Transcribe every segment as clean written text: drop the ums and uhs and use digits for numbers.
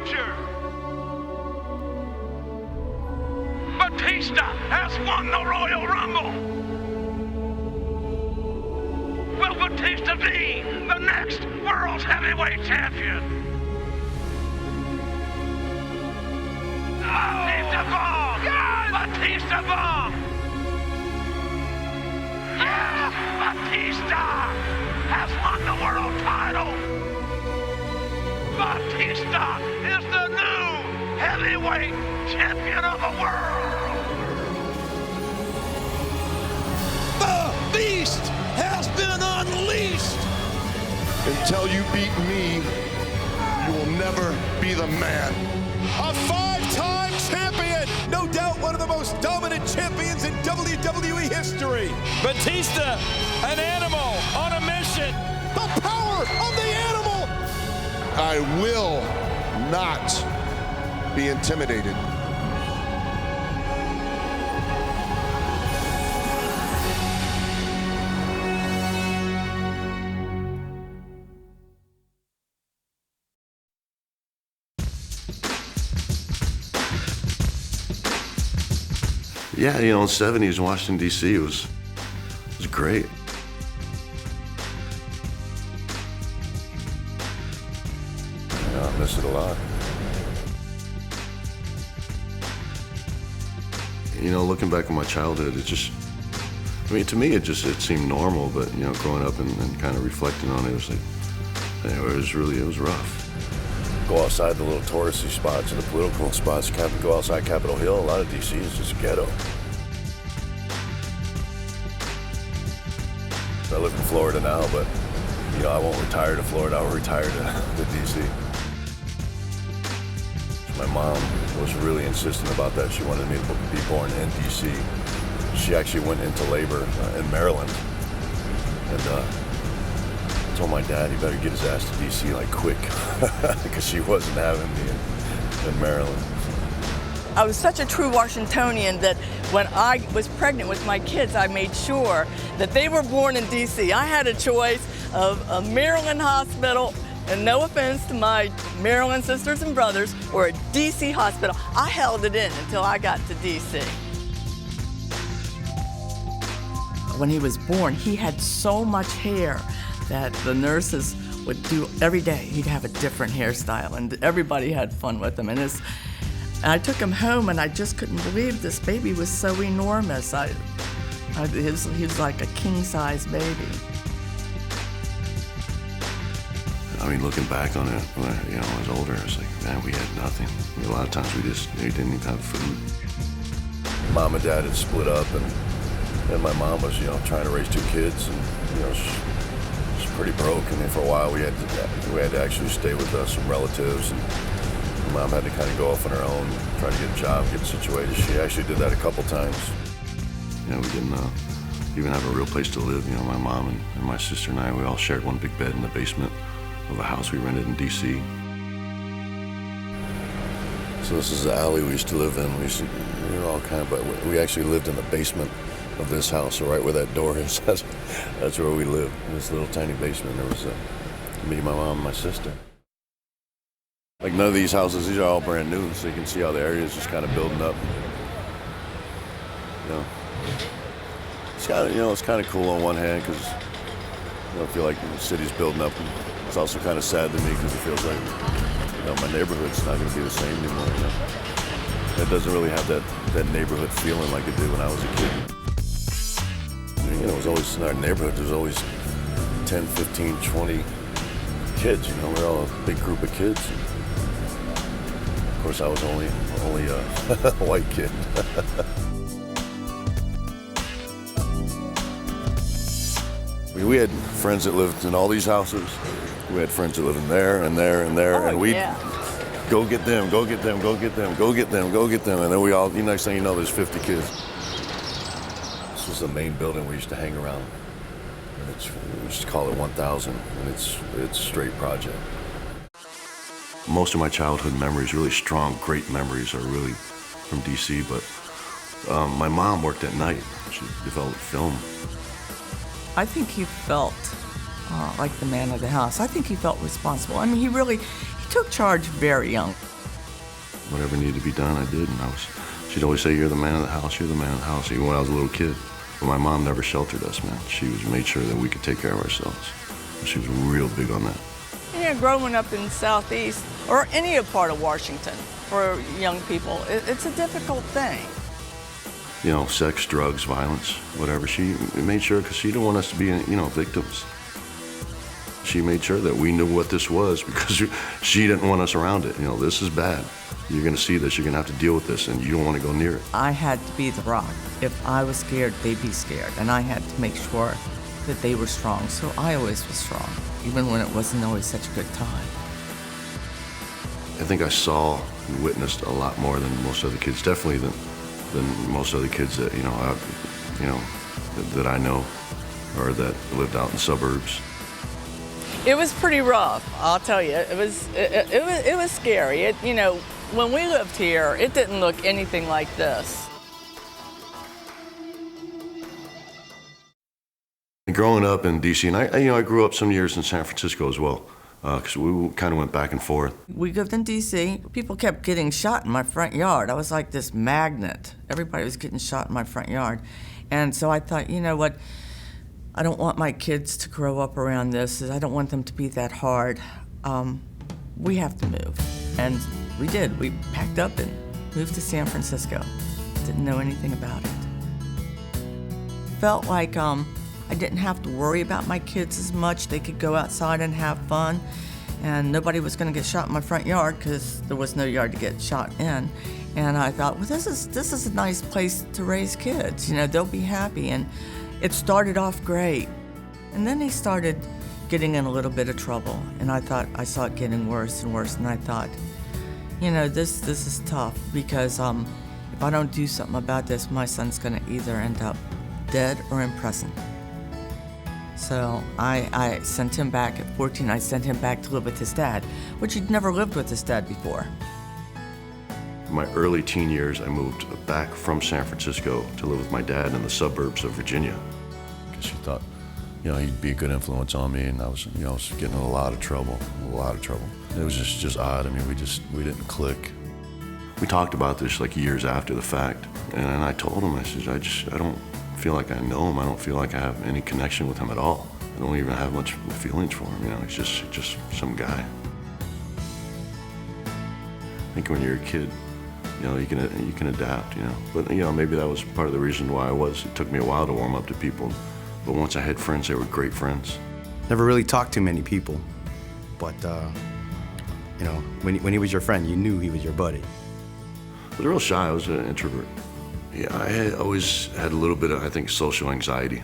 future. Batista has won the Royal Rumble. Will Batista be the next World Heavyweight Champion? Batista bomb! Yes! Batista bomb! Yes! Batista has won the world title! Batista is the new heavyweight champion of the world! The beast has been unleashed! Until you beat me, you will never be the man. A five-time champion! No doubt one of the most dominant champions in WWE history! Batista, an animal on a mission! The power of the animal! I will not be intimidated. Yeah, you know, in the 70s in Washington, D.C., it was great. Yeah, I miss it a lot. You know, looking back on my childhood, it just, I mean, to me, it seemed normal, but, you know, growing up and kind of reflecting on it, it was like, you know, it was rough. Go outside the little touristy spots and the political spots, go outside Capitol Hill. A lot of D.C. is just ghetto. I live in Florida now, but, you know, I won't retire to Florida. I'll retire to D.C. My mom was really insistent about that. She wanted me to be born in D.C. She actually went into labor in Maryland and told my dad he better get his ass to D.C. like quick because she wasn't having me in Maryland. I was such a true Washingtonian that when I was pregnant with my kids, I made sure that they were born in D.C. I had a choice of a Maryland hospital, and no offense to my Maryland sisters and brothers, or a D.C. hospital. I held it in until I got to D.C. When he was born, he had so much hair that the nurses would do every day. He'd have a different hairstyle, and everybody had fun with him. And I took him home, and I just couldn't believe this baby was so enormous. He was like a king-size baby. I mean, looking back on it, when you know, I was older, I was like, man, we had nothing. I mean, a lot of times we didn't even have food. Mom and dad had split up, and my mom was, you know, trying to raise two kids, and, you know, she's pretty broke. And then for a while, we had to actually stay with some relatives, and Mom had to kind of go off on her own, try to get a job, get situated. She actually did that a couple times. You know, we didn't even have a real place to live. You know, my mom and my sister and I, we all shared one big bed in the basement of a house we rented in D.C. So this is the alley we used to live in. We used to, you know, all kind of, but we actually lived in the basement of this house, so right where that door is, that's where we lived, in this little tiny basement. There was me, my mom, and my sister. Like none of these houses, these are all brand new, so you can see how the area is just kind of building up. You know, it's kind of, you know, it's kind of cool on one hand because, you know, I feel like the city's building up. And it's also kind of sad to me because it feels like, you know, my neighborhood's not going to be the same anymore. You know, it doesn't really have that neighborhood feeling like it did when I was a kid. You know, it was always in our neighborhood. There's always 10, 15, 20 kids. You know, we're all a big group of kids. Of course, I was only a white kid. We had friends that lived in all these houses. We had friends that lived in there and there and there, and we'd go get them, go get them, go get them, go get them, go get them, and then we all, the next thing you know, there's 50 kids. This was the main building we used to hang around. And we used to call it 1000, and it's straight project. Most of my childhood memories, really strong, great memories, are really from D.C., but my mom worked at night. She developed film. I think he felt like the man of the house. I think he felt responsible. I mean, he took charge very young. Whatever needed to be done, I did. And she'd always say, "You're the man of the house, you're the man of the house," even when I was a little kid. But my mom never sheltered us, man. She made sure that we could take care of ourselves. She was real big on that. You know, growing up in the Southeast, or any part of Washington, for young people, it's a difficult thing. You know, sex, drugs, violence, whatever. She made sure, because she didn't want us to be, you know, victims. She made sure that we knew what this was, because she didn't want us around it. You know, this is bad. You're going to see this. You're going to have to deal with this, and you don't want to go near it. I had to be the rock. If I was scared, they'd be scared, and I had to make sure that they were strong. So I always was strong, even when it wasn't always such a good time. I think I saw and witnessed a lot more than most other kids, definitely than most other kids that, that I know or that lived out in the suburbs. It was pretty rough, I'll tell you. It was scary. When we lived here, it didn't look anything like this. Growing up in D.C., and I grew up some years in San Francisco as well, because we kind of went back and forth. We lived in D.C. People kept getting shot in my front yard. I was like this magnet. Everybody was getting shot in my front yard. And so I thought, you know what? I don't want my kids to grow up around this. I don't want them to be that hard. We have to move. And we did. We packed up and moved to San Francisco. Didn't know anything about it. Felt like I didn't have to worry about my kids as much. They could go outside and have fun. And nobody was going to get shot in my front yard because there was no yard to get shot in. And I thought, well, this is a nice place to raise kids. They'll be happy. And it started off great. And then they started getting in a little bit of trouble. And I saw it getting worse and worse. And I thought, this is tough because if I don't do something about this, my son's going to either end up dead or in prison. So I sent him back at 14. I sent him back to live with his dad, which he'd never lived with his dad before. In my early teen years, I moved back from San Francisco to live with my dad in the suburbs of Virginia. Because she thought, he'd be a good influence on me, and I was getting in a lot of trouble. It was just odd. I mean, we didn't click. We talked about this like years after the fact, and I told him, I said, I don't feel like I know him. I don't feel like I have any connection with him at all. I don't even have much feelings for him. He's just some guy. I think when you're a kid, you can adapt, But, maybe that was part of the reason why it took me a while to warm up to people. But once I had friends, they were great friends. Never really talked to many people, but, when he was your friend, you knew he was your buddy. I was real shy. I was an introvert. Yeah, I had always had a little bit of, I think, social anxiety.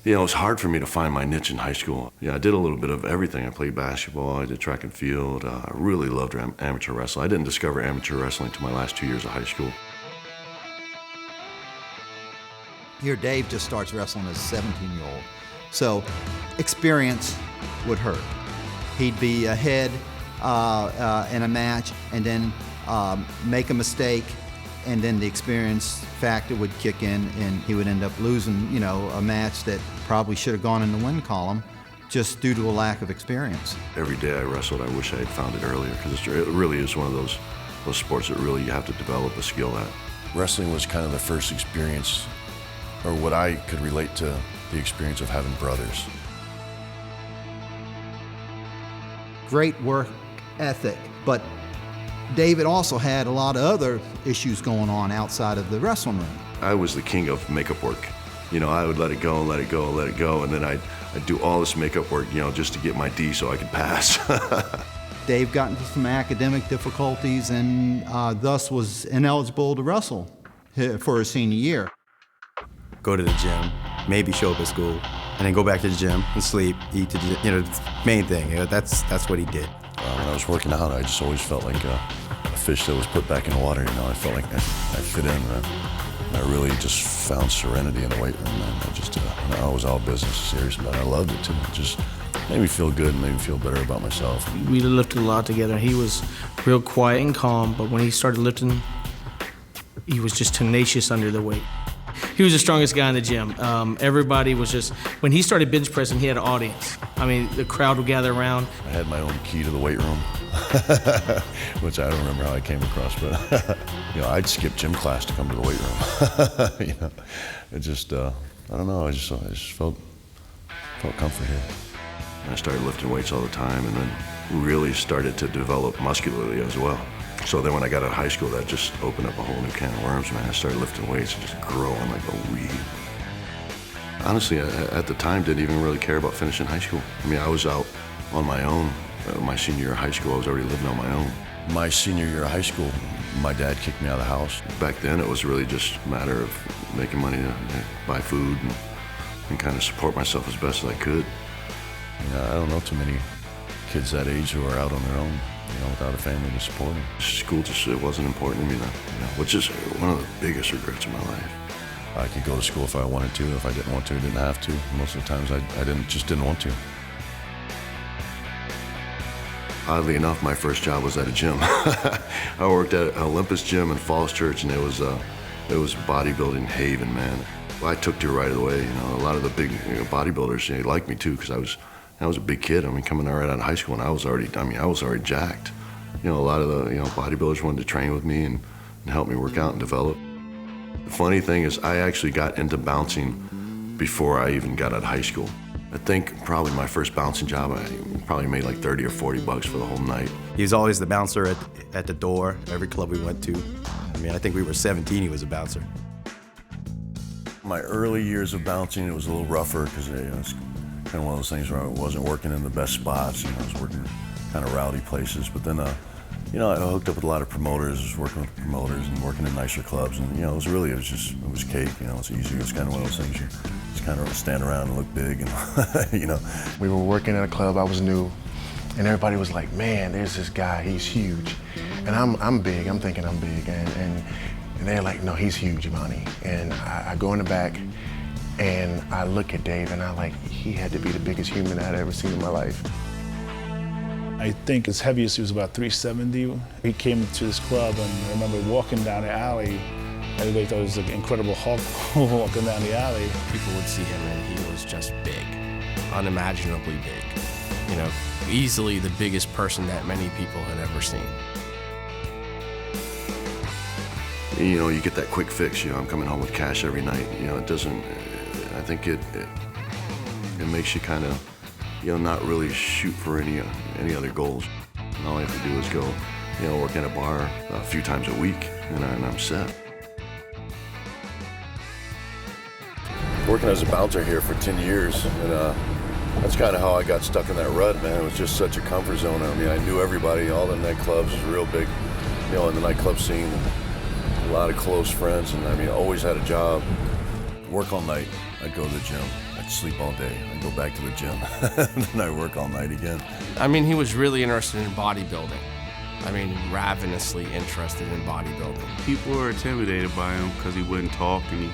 It was hard for me to find my niche in high school. Yeah, I did a little bit of everything. I played basketball, I did track and field. I really loved amateur wrestling. I didn't discover amateur wrestling until my last 2 years of high school. Here, Dave just starts wrestling as a 17-year-old. So, experience would hurt. He'd be ahead in a match and then make a mistake, and then the experience factor would kick in and he would end up losing, a match that probably should have gone in the win column just due to a lack of experience. Every day I wrestled, I wish I had found it earlier, because it really is one of those sports that really you have to develop a skill at. Wrestling was kind of the first experience, or what I could relate to the experience of having brothers. Great work ethic, but David also had a lot of other issues going on outside of the wrestling ring. I was the king of makeup work. I would let it go, and then I'd do all this makeup work, just to get my D so I could pass. Dave got into some academic difficulties and thus was ineligible to wrestle for his senior year. Go to the gym, maybe show up at school, and then go back to the gym and sleep, eat, the main thing. That's what he did. When I was working out, I just always felt like a fish that was put back in the water. I felt like I fit in. I really just found serenity in the weight room. And I was all business serious about it. I loved it too. It just made me feel good and made me feel better about myself. We lifted a lot together. He was real quiet and calm, but when he started lifting, he was just tenacious under the weight. he was the strongest guy in the gym. Everybody was just, when he started bench pressing, he had an audience. I mean, the crowd would gather around. I had my own key to the weight room, which I don't remember how I came across, but I'd skip gym class to come to the weight room. It just, I don't know, I just felt comfort here. And I started lifting weights all the time, and then really started to develop muscularly as well. So then when I got out of high school, that just opened up a whole new can of worms, man. I started lifting weights and just growing like a weed. Honestly, at the time, didn't even really care about finishing high school. I mean, I was out on my own. My senior year of high school, I was already living on my own. My senior year of high school, my dad kicked me out of the house. Back then, it was really just a matter of making money to buy food and kind of support myself as best as I could. I don't know too many kids that age who are out on their own, without a family to support them. School just, it wasn't important to me then, which is one of the biggest regrets of my life. I could go to school if I wanted to. If I didn't want to, I didn't have to. Most of the times, I just didn't want to. Oddly enough, my first job was at a gym. I worked at Olympus Gym in Falls Church, and it was bodybuilding haven, man. I took to it right away. A lot of the big bodybuilders, they liked me too, because I was a big kid. I mean, coming right out of high school, and I was already jacked. A lot of the bodybuilders wanted to train with me and help me work out and develop. The funny thing is, I actually got into bouncing before I even got out of high school. I think probably my first bouncing job, I probably made like 30 or 40 bucks for the whole night. He was always the bouncer at the door, every club we went to. I mean, I think we were 17, he was a bouncer. My early years of bouncing, it was a little rougher because it was kind of one of those things where I wasn't working in the best spots. I was working kind of rowdy places. But then, I hooked up with a lot of promoters. I was working with promoters and working in nicer clubs. And, it was cake. It was easy. It was kind of one of those things you just kind of stand around and look big. And, We were working at a club. I was new. And everybody was like, man, there's this guy. He's huge. And I'm big. I'm thinking I'm big. And they're like, no, he's huge, Imani. And I go in the back. And I look at Dave, and he had to be the biggest human I'd ever seen in my life. I think his heaviest, he was about 370. He came to this club, and I remember walking down the alley. Everybody thought he was an incredible Hulk walking down the alley. People would see him, and he was just big, unimaginably big. Easily the biggest person that many people had ever seen. You get that quick fix. I'm coming home with cash every night. It doesn't. I think it makes you kind of, not really shoot for any other goals. And all I have to do is go, work in a bar a few times a week, and I'm set. Working as a bouncer here for 10 years, and that's kind of how I got stuck in that rut, man. It was just such a comfort zone. I mean, I knew everybody. All the nightclubs was real big, in the nightclub scene. A lot of close friends, and always had a job. Work all night. I'd go to the gym. I'd sleep all day. I'd go back to the gym. And then I'd work all night again. He was really interested in bodybuilding. Ravenously interested in bodybuilding. People were intimidated by him because he wouldn't talk, and he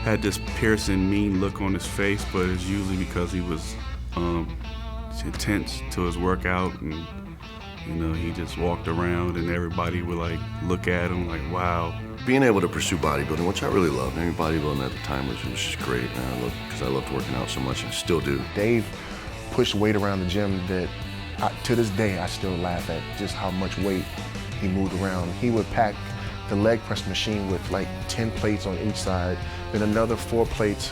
had this piercing, mean look on his face, but it's usually because he was intense to his workout, and he just walked around, and everybody would look at him like, wow. Being able to pursue bodybuilding, which I really loved. Bodybuilding at the time was just great, because I loved working out so much and still do. Dave pushed weight around the gym that, to this day, I still laugh at just how much weight he moved around. He would pack the leg press machine with 10 plates on each side, then another 4 plates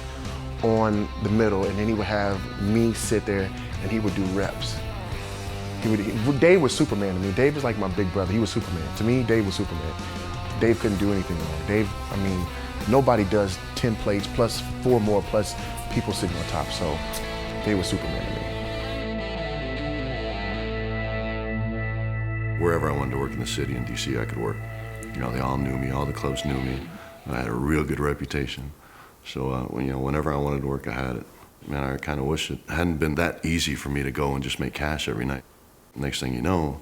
on the middle, and then he would have me sit there and he would do reps. Dave was Superman to me. Dave was like my big brother. He was Superman. To me, Dave was Superman. Dave couldn't do anything wrong. Dave, nobody does 10 plates plus 4 more plus people sitting on top. So Dave was Superman to me. Wherever I wanted to work in the city, in DC, I could work. They all knew me. All the clubs knew me. I had a real good reputation. So, whenever I wanted to work, I had it. Man, I kind of wish it hadn't been that easy for me to go and just make cash every night. Next thing you know,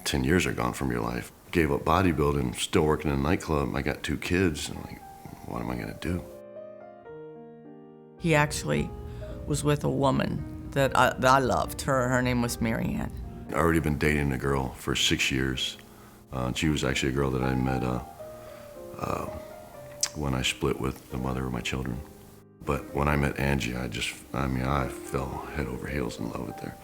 10 years are gone from your life. Gave up bodybuilding, still working in a nightclub. I got 2 kids, and what am I gonna do? He actually was with a woman that I loved. Her name was Marianne. I'd already been dating a girl for 6 years. She was actually a girl that I met when I split with the mother of my children. But when I met Angie, I fell head over heels in love with her.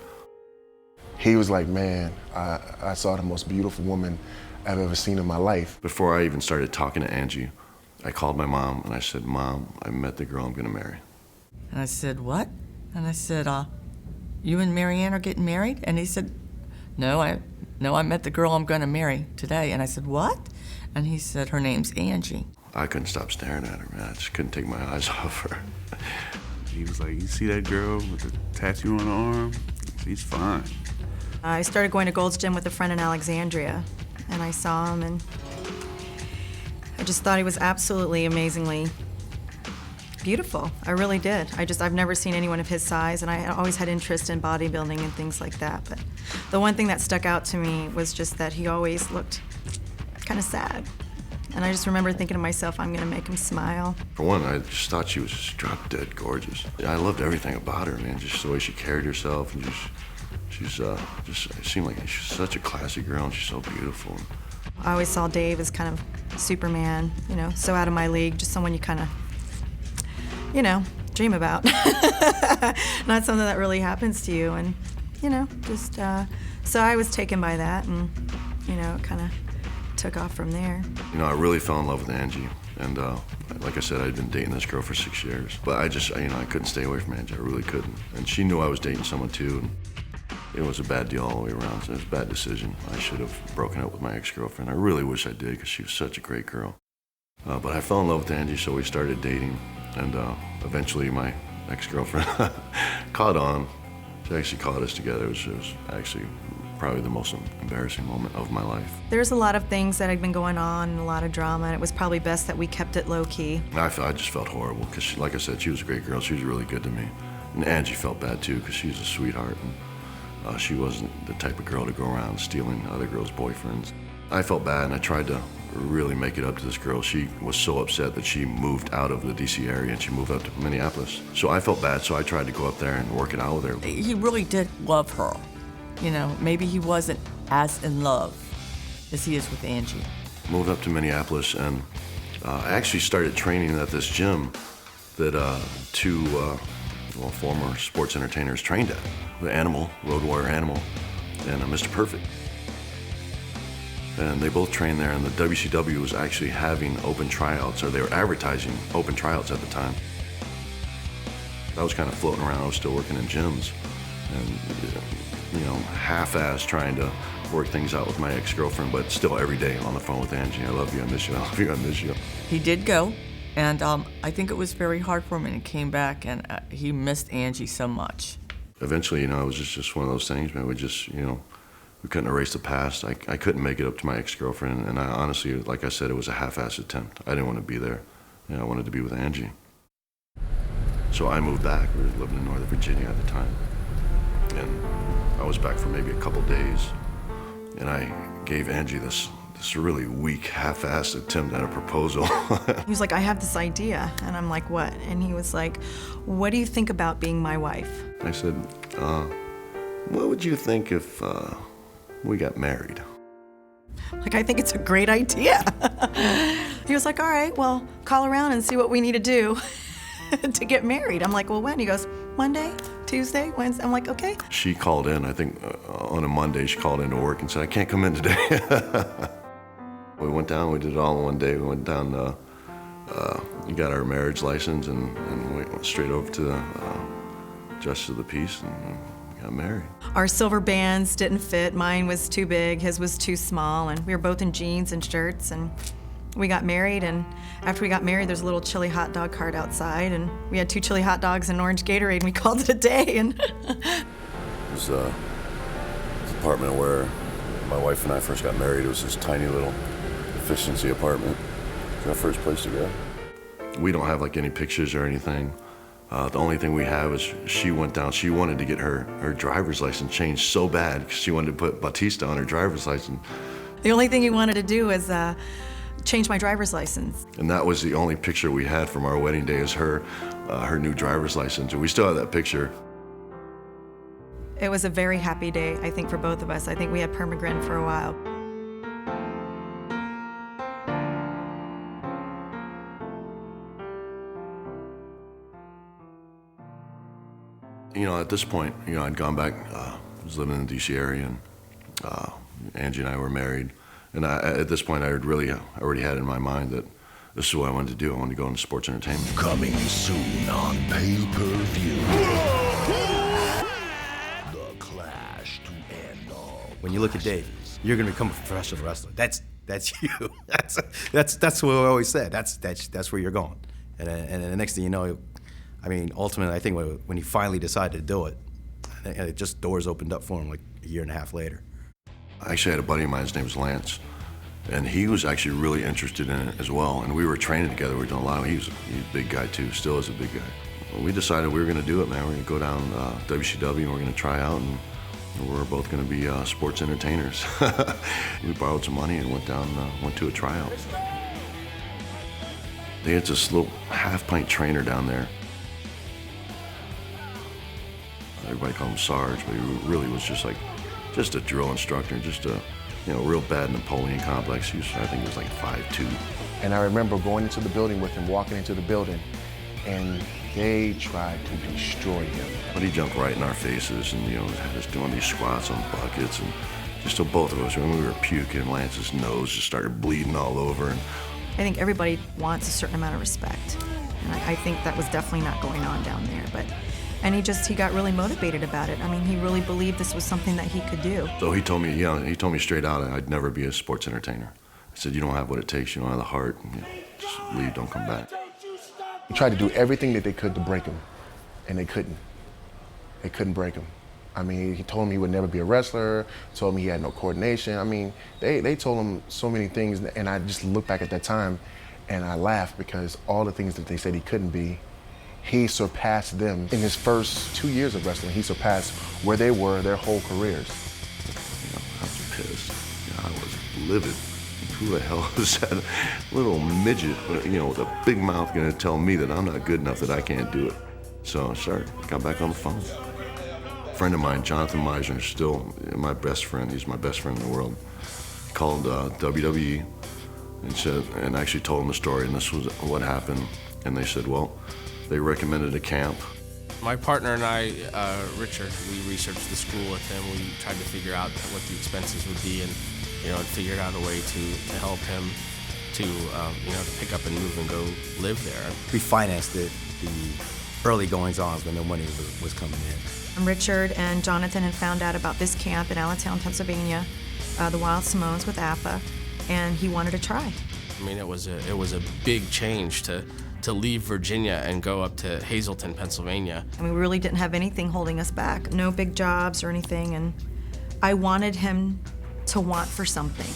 He was like, man, I saw the most beautiful woman I've ever seen in my life. Before I even started talking to Angie, I called my mom and I said, Mom, I met the girl I'm gonna marry. And I said, what? And I said, you and Marianne are getting married? And he said, no, I met the girl I'm gonna marry today. And I said, what? And he said, her name's Angie. I couldn't stop staring at her, man. I just couldn't take my eyes off her. He was like, you see that girl with the tattoo on her arm? She's fine. I started going to Gold's Gym with a friend in Alexandria, and I saw him, and I just thought he was absolutely amazingly beautiful. I really did. I've never seen anyone of his size, and I always had interest in bodybuilding and things like that. But the one thing that stuck out to me was just that he always looked kind of sad. And I just remember thinking to myself, I'm gonna make him smile. For one, I just thought she was just drop dead gorgeous. I loved everything about her, man. Just the way she carried herself, and it seemed like she's such a classy girl, and she's so beautiful. I always saw Dave as kind of Superman, you know, so out of my league, just someone you kind of, you know, dream about. Not something that really happens to you, and, you know, just, so I was taken by that, and, you know, it kind of took off from there. You know, I really fell in love with Angie, and like I said, I'd been dating this girl for 6 years, but I couldn't stay away from Angie. I really couldn't, and she knew I was dating someone too, and it was a bad deal all the way around. So it was a bad decision. I should have broken up with my ex-girlfriend. I really wish I did, because she was such a great girl. But I fell in love with Angie, so we started dating, and eventually my ex-girlfriend caught on. She actually caught us together. It was actually probably the most embarrassing moment of my life. There's a lot of things that had been going on, and a lot of drama, and it was probably best that we kept it low-key. I just felt horrible, because like I said, she was a great girl. She was really good to me. And Angie felt bad too, because she was a sweetheart, and she wasn't the type of girl to go around stealing other girls' boyfriends. I felt bad, and I tried to really make it up to this girl. She was so upset that she moved out of the DC area, and she moved up to Minneapolis. So I felt bad, so I tried to go up there and work it out with her. He really did love her. You know, maybe he wasn't as in love as he is with Angie. Moved up to Minneapolis, and I actually started training at this gym that two former sports entertainers trained at. The Animal, Road Warrior Animal, and Mr. Perfect. And they both trained there, and the WCW was actually having open tryouts, or they were advertising open tryouts at the time. I was kind of floating around. I was still working in gyms, and you know, half-assed trying to work things out with my ex-girlfriend, but still every day on the phone with Angie. I love you, I miss you, I love you, I miss you. He did go, and I think it was very hard for him, and he came back, and he missed Angie so much. Eventually, you know, it was just one of those things, man. We just, you know, we couldn't erase the past. I couldn't make it up to my ex-girlfriend, and I honestly, like I said, it was a half-assed attempt. I didn't want to be there. You know, I wanted to be with Angie. So I moved back. We were living in Northern Virginia at the time, and I was back for maybe a couple days, and I gave Angie this really weak, half-assed attempt at a proposal. He was like, I have this idea, and I'm like, what? And he was like, what do you think about being my wife? I said, what would you think if we got married? Like, I think it's a great idea. He was like, all right, well, call around and see what we need to do to get married. I'm like, well, when? He goes, Monday, Tuesday, Wednesday. I'm like, okay. She called in, I think on a Monday, she called into work and said, I can't come in today. We went down, we did it all in one day. We went down, we got our marriage license, and we went straight over to the Justice of the Peace and got married. Our silver bands didn't fit. Mine was too big, his was too small, and we were both in jeans and shirts, and we got married, and after we got married, there's a little chili hot dog cart outside, and we had 2 chili hot dogs and an orange Gatorade, and we called it a day. And it was this apartment where my wife and I first got married. It was this tiny little efficiency apartment. It was our first place to go. We don't have like any pictures or anything. The only thing we have is she went down. She wanted to get her driver's license changed so bad because she wanted to put Batista on her driver's license. The only thing he wanted to do was change my driver's license. And that was the only picture we had from our wedding day, is her new driver's license. And we still have that picture. It was a very happy day, I think, for both of us. I think we had permagrin for a while. You know, at this point, you know, I'd gone back, was living in the DC area, and Angie and I were married. And at this point, I had really already had in my mind that this is what I wanted to do. I wanted to go into sports entertainment. Coming soon on pay-per-view. The clash to end all. When you look at Dave, you're going to become a professional wrestler. That's you. That's what I always said. That's where you're going. And the next thing you know, I mean, ultimately, I think when he finally decided to do it, it just doors opened up for him like a year and a half later. I actually had a buddy of mine, his name was Lance, and he was actually really interested in it as well. And we were training together. We were doing a lot of, he's a big guy too, still is a big guy. Well, we decided we were going to do it, man. We're going to go down WCW and we're going to try out, and we're both going to be sports entertainers. We borrowed some money and went to a tryout. They had this little half-pint trainer down there. Everybody called him Sarge, but he really was just a drill instructor, just a, you know, real bad Napoleon complex. I think he was like 5'2". And I remember going into the building with him, walking into the building, and they tried to destroy him. But he jumped right in our faces and, you know, had us doing these squats on buckets, and just so both of us, when we were puking, Lance's nose just started bleeding all over. And I think everybody wants a certain amount of respect. And I think that was definitely not going on down there. And he got really motivated about it. I mean, he really believed this was something that he could do. So he told me straight out I'd never be a sports entertainer. He said, you don't have what it takes, you don't have the heart, and, you know, just leave, don't come back. They tried to do everything that they could to break him, and they couldn't. They couldn't break him. I mean, he told him he would never be a wrestler, told him he had no coordination. I mean, they told him so many things, and I just look back at that time and I laugh, because all the things that they said he couldn't be, he surpassed them. In his first 2 years of wrestling, he surpassed where they were their whole careers. You know, I was pissed. You know, I was livid. Who the hell is that little midget, you know, with a big mouth gonna tell me that I'm not good enough, that I can't do it? So I got back on the phone. A friend of mine, Jonathan Meisner, still my best friend. He's my best friend in the world. Called WWE and actually told him the story, and this was what happened. And they said, well, they recommended a camp. My partner and I, Richard, we researched the school with him. We tried to figure out what the expenses would be, and and figured out a way to help him to to pick up and move and go live there. We financed the early goings-ons when no money was coming in. Richard and Jonathan had found out about this camp in Allentown, Pennsylvania, the Wild Simones with APA, and he wanted to try. I mean, it was a big change to leave Virginia and go up to Hazleton, Pennsylvania. And we really didn't have anything holding us back, no big jobs or anything, and I wanted him to want for something.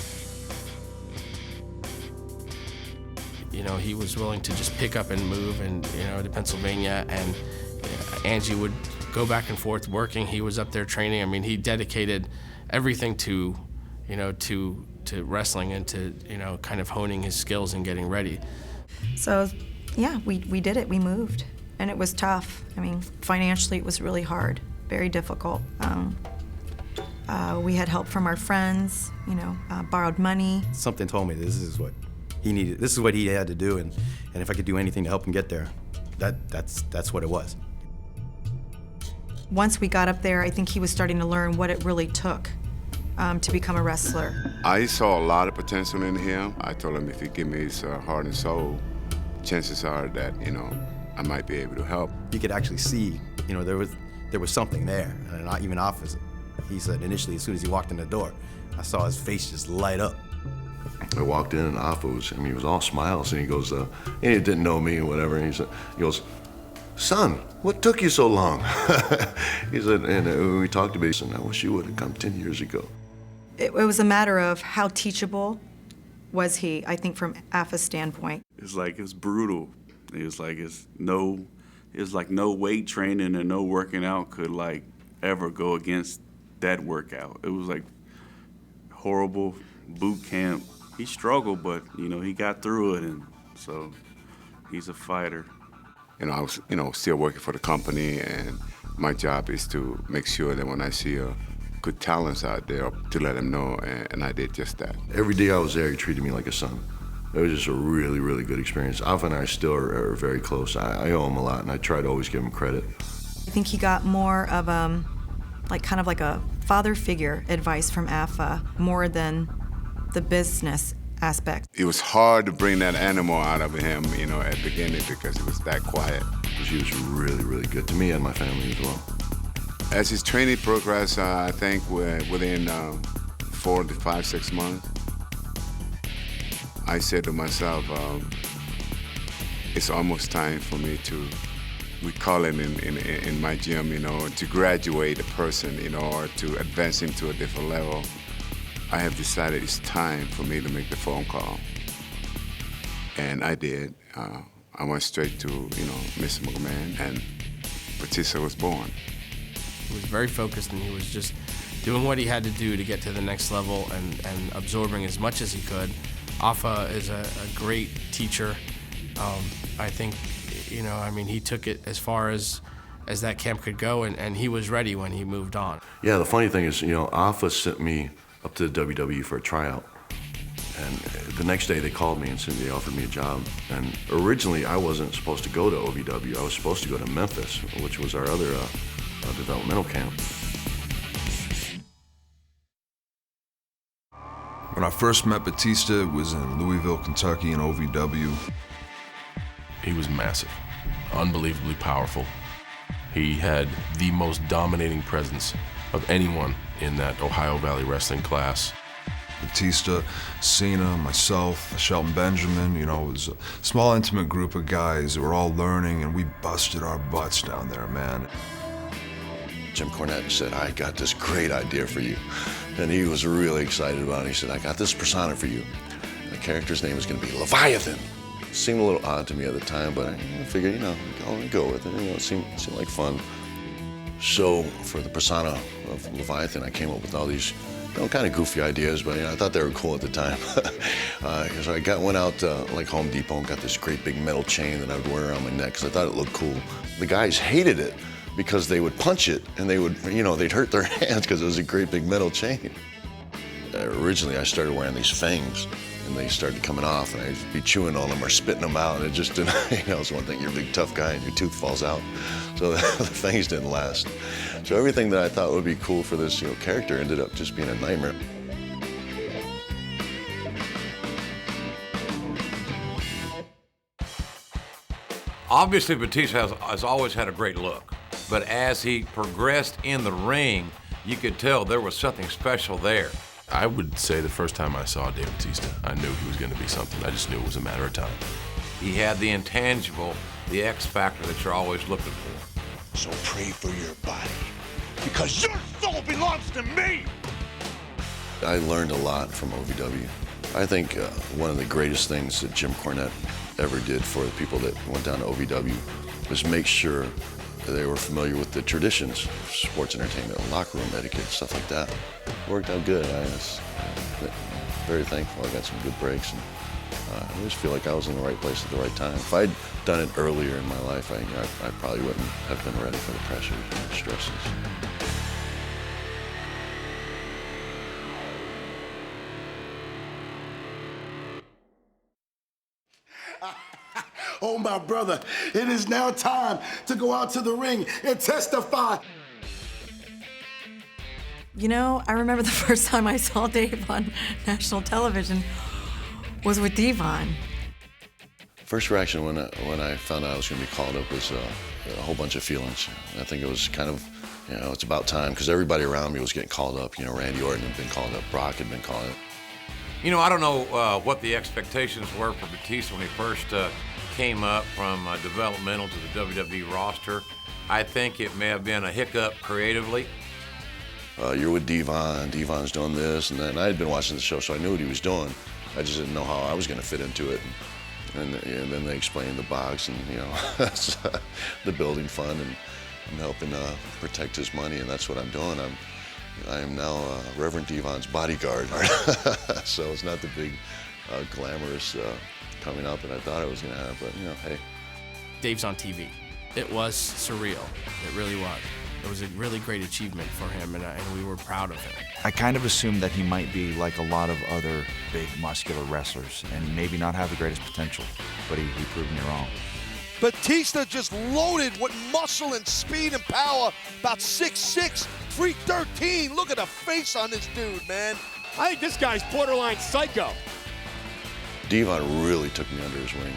He was willing to just pick up and move and to Pennsylvania, and Angie would go back and forth working. He was up there training. I mean, he dedicated everything to wrestling and to kind of honing his skills and getting ready. So yeah, we did it. We moved, and it was tough. I mean, financially it was really hard, very difficult. We had help from our friends, borrowed money. Something told me this is what he needed. This is what he had to do, and if I could do anything to help him get there, that's what it was. Once we got up there, I think he was starting to learn what it really took to become a wrestler. I saw a lot of potential in him. I told him if he give me his heart and soul, chances are that I might be able to help. You could actually see, there was something there, and not even opposite. He said initially, as soon as he walked in the door, I saw his face just light up. I walked in, and Alpha he was all smiles, and he goes, and he didn't know me or whatever, and he goes, "Son, what took you so long?" He said, and we talked about it, and I wish you would have come 10 years ago. It was a matter of how teachable was he, I think, from AFA's standpoint. It's like it's brutal. It's like no weight training and no working out could ever go against that workout. It was like horrible boot camp. He struggled, but he got through it, and so he's a fighter. I was still working for the company, and my job is to make sure that when I see good talents out there, to let them know, and I did just that. Every day I was there, he treated me like a son. It was just a really, really good experience. Alpha and I still are very close. I owe him a lot, and I try to always give him credit. I think he got more of kind of like a father figure advice from Afa more than the business aspect. It was hard to bring that animal out of him, you know, at the beginning because he was that quiet. He was really, really good to me and my family as well. As his training progressed, I think within 4 to 5, 6 months, I said to myself, it's almost time for me to, we call it in my gym, you know, to graduate a person, you know, or to advance him to a different level. I have decided it's time for me to make the phone call. And I did. I went straight to, you know, Mr. McMahon, and Batista was born. He was very focused, and he was just doing what he had to do to get to the next level and absorbing as much as he could. Afa is a great teacher. I think, you know, I mean, he took it as far as that camp could go, and he was ready when he moved on. Yeah, the funny thing is, you know, Afa sent me up to the WWE for a tryout. And the next day they called me and said they offered me a job. And originally I wasn't supposed to go to OVW. I was supposed to go to Memphis, which was our other developmental camp. When I first met Batista, it was in Louisville, Kentucky in OVW. He was massive, unbelievably powerful. He had the most dominating presence of anyone in that Ohio Valley Wrestling class. Batista, Cena, myself, Shelton Benjamin, you know, it was a small, intimate group of guys that were all learning, and we busted our butts down there, man. Jim Cornette said, I got this great idea for you. And he was really excited about it. He said, I got this persona for you. The character's name is going to be Leviathan. It seemed a little odd to me at the time, but I figured, you know, I'll go with it. You know, it seemed like fun. So for the persona of Leviathan, I came up with all these, you know, kind of goofy ideas, but you know, I thought they were cool at the time. So I went out like Home Depot and got this great big metal chain that I would wear around my neck because I thought it looked cool. The guys hated it because they would punch it and they would, you know, they'd hurt their hands because it was a great big metal chain. Originally, I started wearing these fangs, and they started coming off, and I'd be chewing on them or spitting them out, and it just didn't, you know, it's one thing, you're a big tough guy and your tooth falls out. So the fangs didn't last. So everything that I thought would be cool for this, you know, character ended up just being a nightmare. Obviously, Batista has always had a great look, but as he progressed in the ring, you could tell there was something special there. I would say the first time I saw Dave Batista, I knew he was going to be something. I just knew it was a matter of time. He had the intangible, the X factor that you're always looking for. So pray for your body, because your soul belongs to me! I learned a lot from OVW. I think one of the greatest things that Jim Cornette ever did for the people that went down to OVW was make sure that they were familiar with the traditions of sports entertainment, locker room etiquette, stuff like that. It worked out good. I was very thankful. I got some good breaks, and I always feel like I was in the right place at the right time. If I'd done it earlier in my life, I probably wouldn't have been ready for the pressures and the stresses. Oh, my brother, it is now time to go out to the ring and testify. You know, I remember the first time I saw Dave on national television was with Devon. First reaction when I found out I was going to be called up was a whole bunch of feelings. I think it was kind of, you know, it's about time, because everybody around me was getting called up. You know, Randy Orton had been called up, Brock had been called up. You know, I don't know what the expectations were for Batista when he first came up from developmental to the WWE roster. I think it may have been a hiccup creatively. You're with Devon, Devon's doing this and that. And I had been watching the show, so I knew what he was doing. I just didn't know how I was going to fit into it. And then they explained the box and, you know, the building fund and helping protect his money, and that's what I'm doing. I am now Reverend Devon's bodyguard. So it's not the big, glamorous coming up that I thought it was going to have, but, you know, hey. Dave's on TV. It was surreal. It really was. It was a really great achievement for him, and we were proud of him. I kind of assumed that he might be like a lot of other big, muscular wrestlers and maybe not have the greatest potential, but he proved me wrong. Batista just loaded with muscle and speed and power. About 6'6", 313. Look at the face on this dude, man. I think this guy's borderline psycho. Devon really took me under his wing,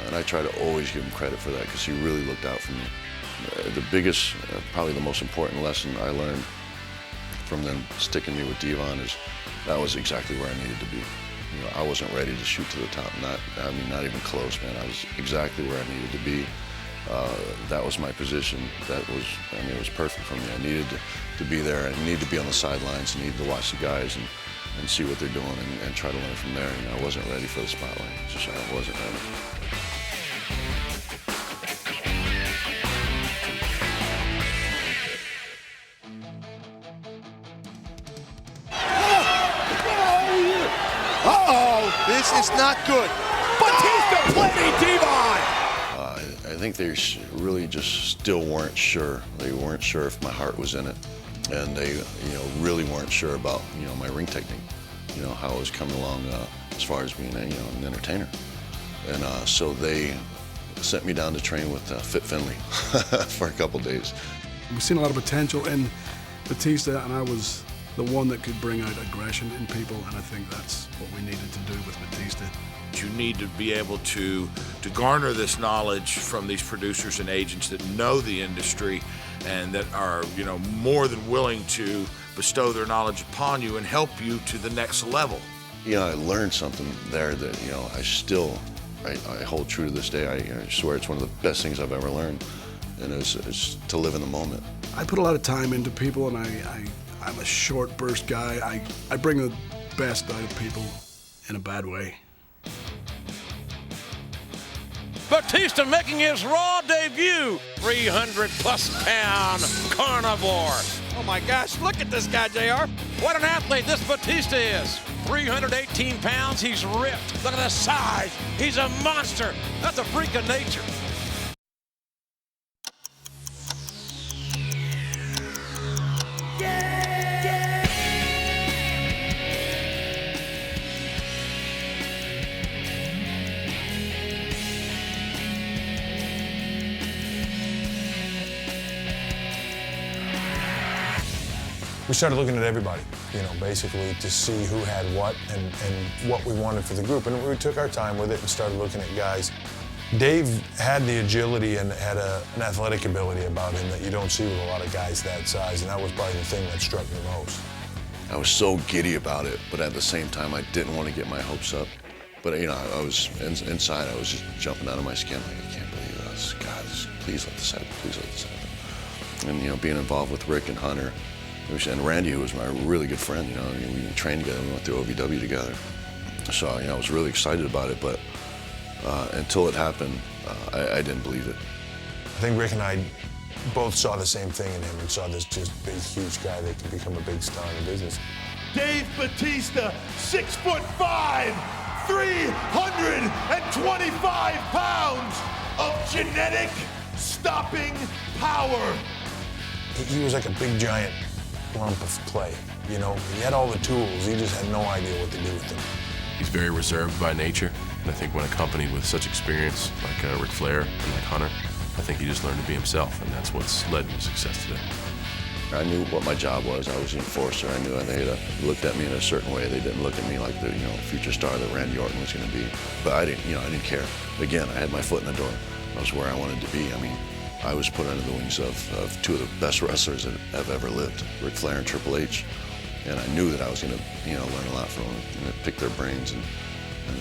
and I try to always give him credit for that because he really looked out for me. The biggest, probably the most important lesson I learned from them sticking me with Devon is that was exactly where I needed to be. You know, I wasn't ready to shoot to the top, not even close, man. I was exactly where I needed to be. That was my position. It was perfect for me. I needed to be there. I needed to be on the sidelines. I needed to watch the guys and see what they're doing and try to learn from there. You know, I wasn't ready for the spotlight. I wasn't ready. Uh-oh, this is not good. Batista planting Devon. I think they really just still weren't sure. They weren't sure if my heart was in it, and they, really weren't sure about, my ring technique. How I was coming along as far as being, an entertainer. And so they sent me down to train with Fit Finley for a couple days. We've seen a lot of potential in Batista, and I was the one that could bring out aggression in people, and I think that's what we needed to do with Batista. You need to be able to garner this knowledge from these producers and agents that know the industry and that are, more than willing to bestow their knowledge upon you and help you to the next level. I learned something there that, I hold true to this day. I swear it's one of the best things I've ever learned, and it's to live in the moment. I put a lot of time into people, and I'm a short burst guy. I bring the best out of people in a bad way. Batista making his Raw debut, 300+ pound carnivore. Oh my gosh, look at this guy, JR. What an athlete this Batista is. 318 pounds, he's ripped. Look at the size, he's a monster. That's a freak of nature. We started looking at everybody, basically to see who had what and what we wanted for the group. And we took our time with it and started looking at guys. Dave had the agility and had an athletic ability about him that you don't see with a lot of guys that size, and that was probably the thing that struck me most. I was so giddy about it, but at the same time, I didn't want to get my hopes up. But, I was inside, I was just jumping out of my skin, like, I can't believe this. God, please let this happen, please let this happen. And, being involved with Rick and Hunter, and Randy, who was my really good friend, we trained together, we went through OVW together. So, I was really excited about it, but until it happened, I didn't believe it. I think Rick and I both saw the same thing in him and saw this just big, huge guy that could become a big star in the business. Dave Batista, 6'5", 325 pounds of genetic stopping power. He was like a big, giant lump of clay. He had all the tools. He just had no idea what to do with them. He's very reserved by nature, and I think when accompanied with such experience like Ric Flair and like Hunter, I think he just learned to be himself, and that's what's led to success today. I knew what my job was. I was the enforcer. I knew they looked at me in a certain way. They didn't look at me like the future star that Randy Orton was going to be. But I didn't care. Again, I had my foot in the door. I was where I wanted to be. I was put under the wings of two of the best wrestlers that have ever lived, Ric Flair and Triple H. And I knew that I was going to, learn a lot from them and pick their brains. And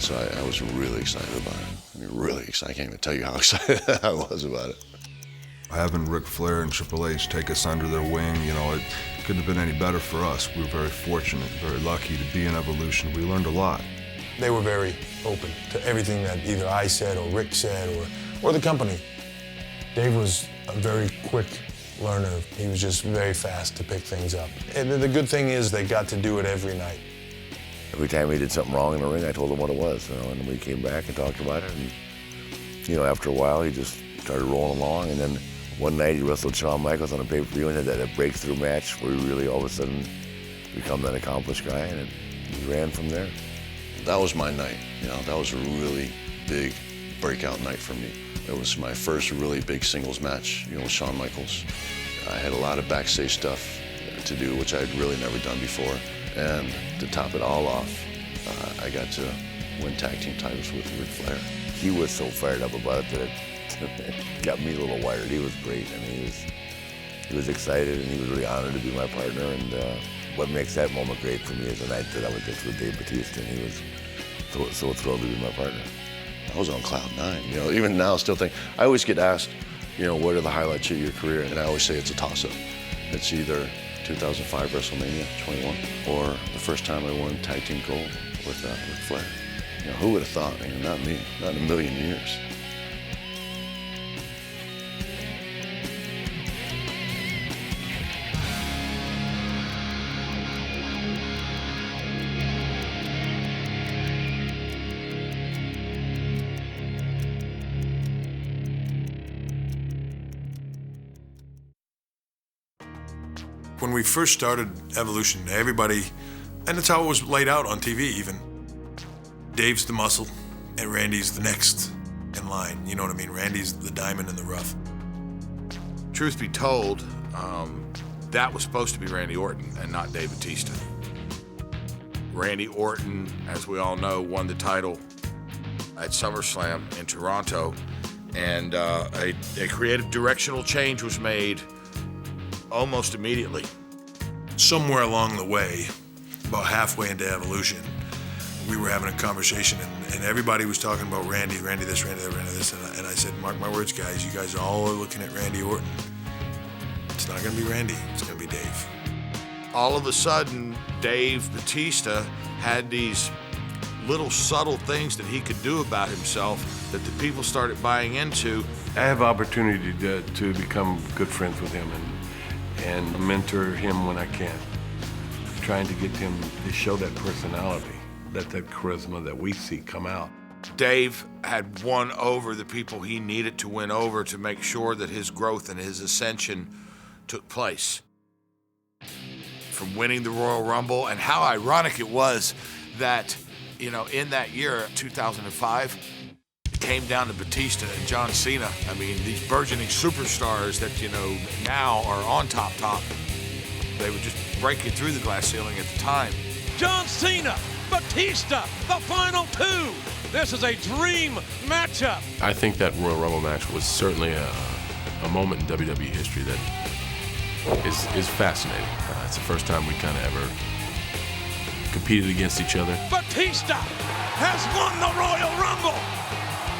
so I was really excited about it. Really excited. I can't even tell you how excited I was about it. Having Ric Flair and Triple H take us under their wing, it couldn't have been any better for us. We were very fortunate, very lucky to be in Evolution. We learned a lot. They were very open to everything that either I said or Rick said or the company. Dave was a very quick learner. He was just very fast to pick things up. And the good thing is they got to do it every night. Every time he did something wrong in the ring, I told him what it was, and we came back and talked about it. And, after a while, he just started rolling along, and then one night he wrestled Shawn Michaels on a pay-per-view and had that breakthrough match where he really all of a sudden become that accomplished guy, and he ran from there. That was my night. That was a really big breakout night for me. It was my first really big singles match, with Shawn Michaels. I had a lot of backstage stuff to do, which I'd really never done before. And to top it all off, I got to win tag team titles with Ric Flair. He was so fired up about it that it got me a little wired. He was great. I mean, he was excited, and he was really honored to be my partner. And what makes that moment great for me is the night that I was with Dave Batista, and he was so thrilled to be my partner. I was on cloud nine. Even now, I still think, I always get asked, what are the highlights of your career? And I always say it's a toss-up. It's either 2005 WrestleMania 21 or the first time I won tag team gold with Flair. Who would have thought? Not me, not in a million years. When we first started Evolution, everybody, and that's how it was laid out on TV even, Dave's the muscle and Randy's the next in line. You know what I mean? Randy's the diamond in the rough. Truth be told, that was supposed to be Randy Orton and not Dave Batista. Randy Orton, as we all know, won the title at SummerSlam in Toronto, and a creative directional change was made almost immediately. Somewhere along the way, about halfway into Evolution, we were having a conversation, and everybody was talking about Randy this, Randy that, Randy this, and I said, mark my words, guys, you guys all are looking at Randy Orton. It's not gonna be Randy, it's gonna be Dave. All of a sudden, Dave Batista had these little subtle things that he could do about himself that the people started buying into. I have opportunity to become good friends with him and mentor him when I can. Trying to get him to show that personality, that charisma that we see come out. Dave had won over the people he needed to win over to make sure that his growth and his ascension took place. From winning the Royal Rumble, and how ironic it was that, in that year, 2005, it came down to Batista and John Cena. I mean, these burgeoning superstars that, now are on top. They were just breaking through the glass ceiling at the time. John Cena, Batista, the final two. This is a dream matchup. I think that Royal Rumble match was certainly a moment in WWE history that is fascinating. It's the first time we kind of ever competed against each other. Batista has won the Royal Rumble.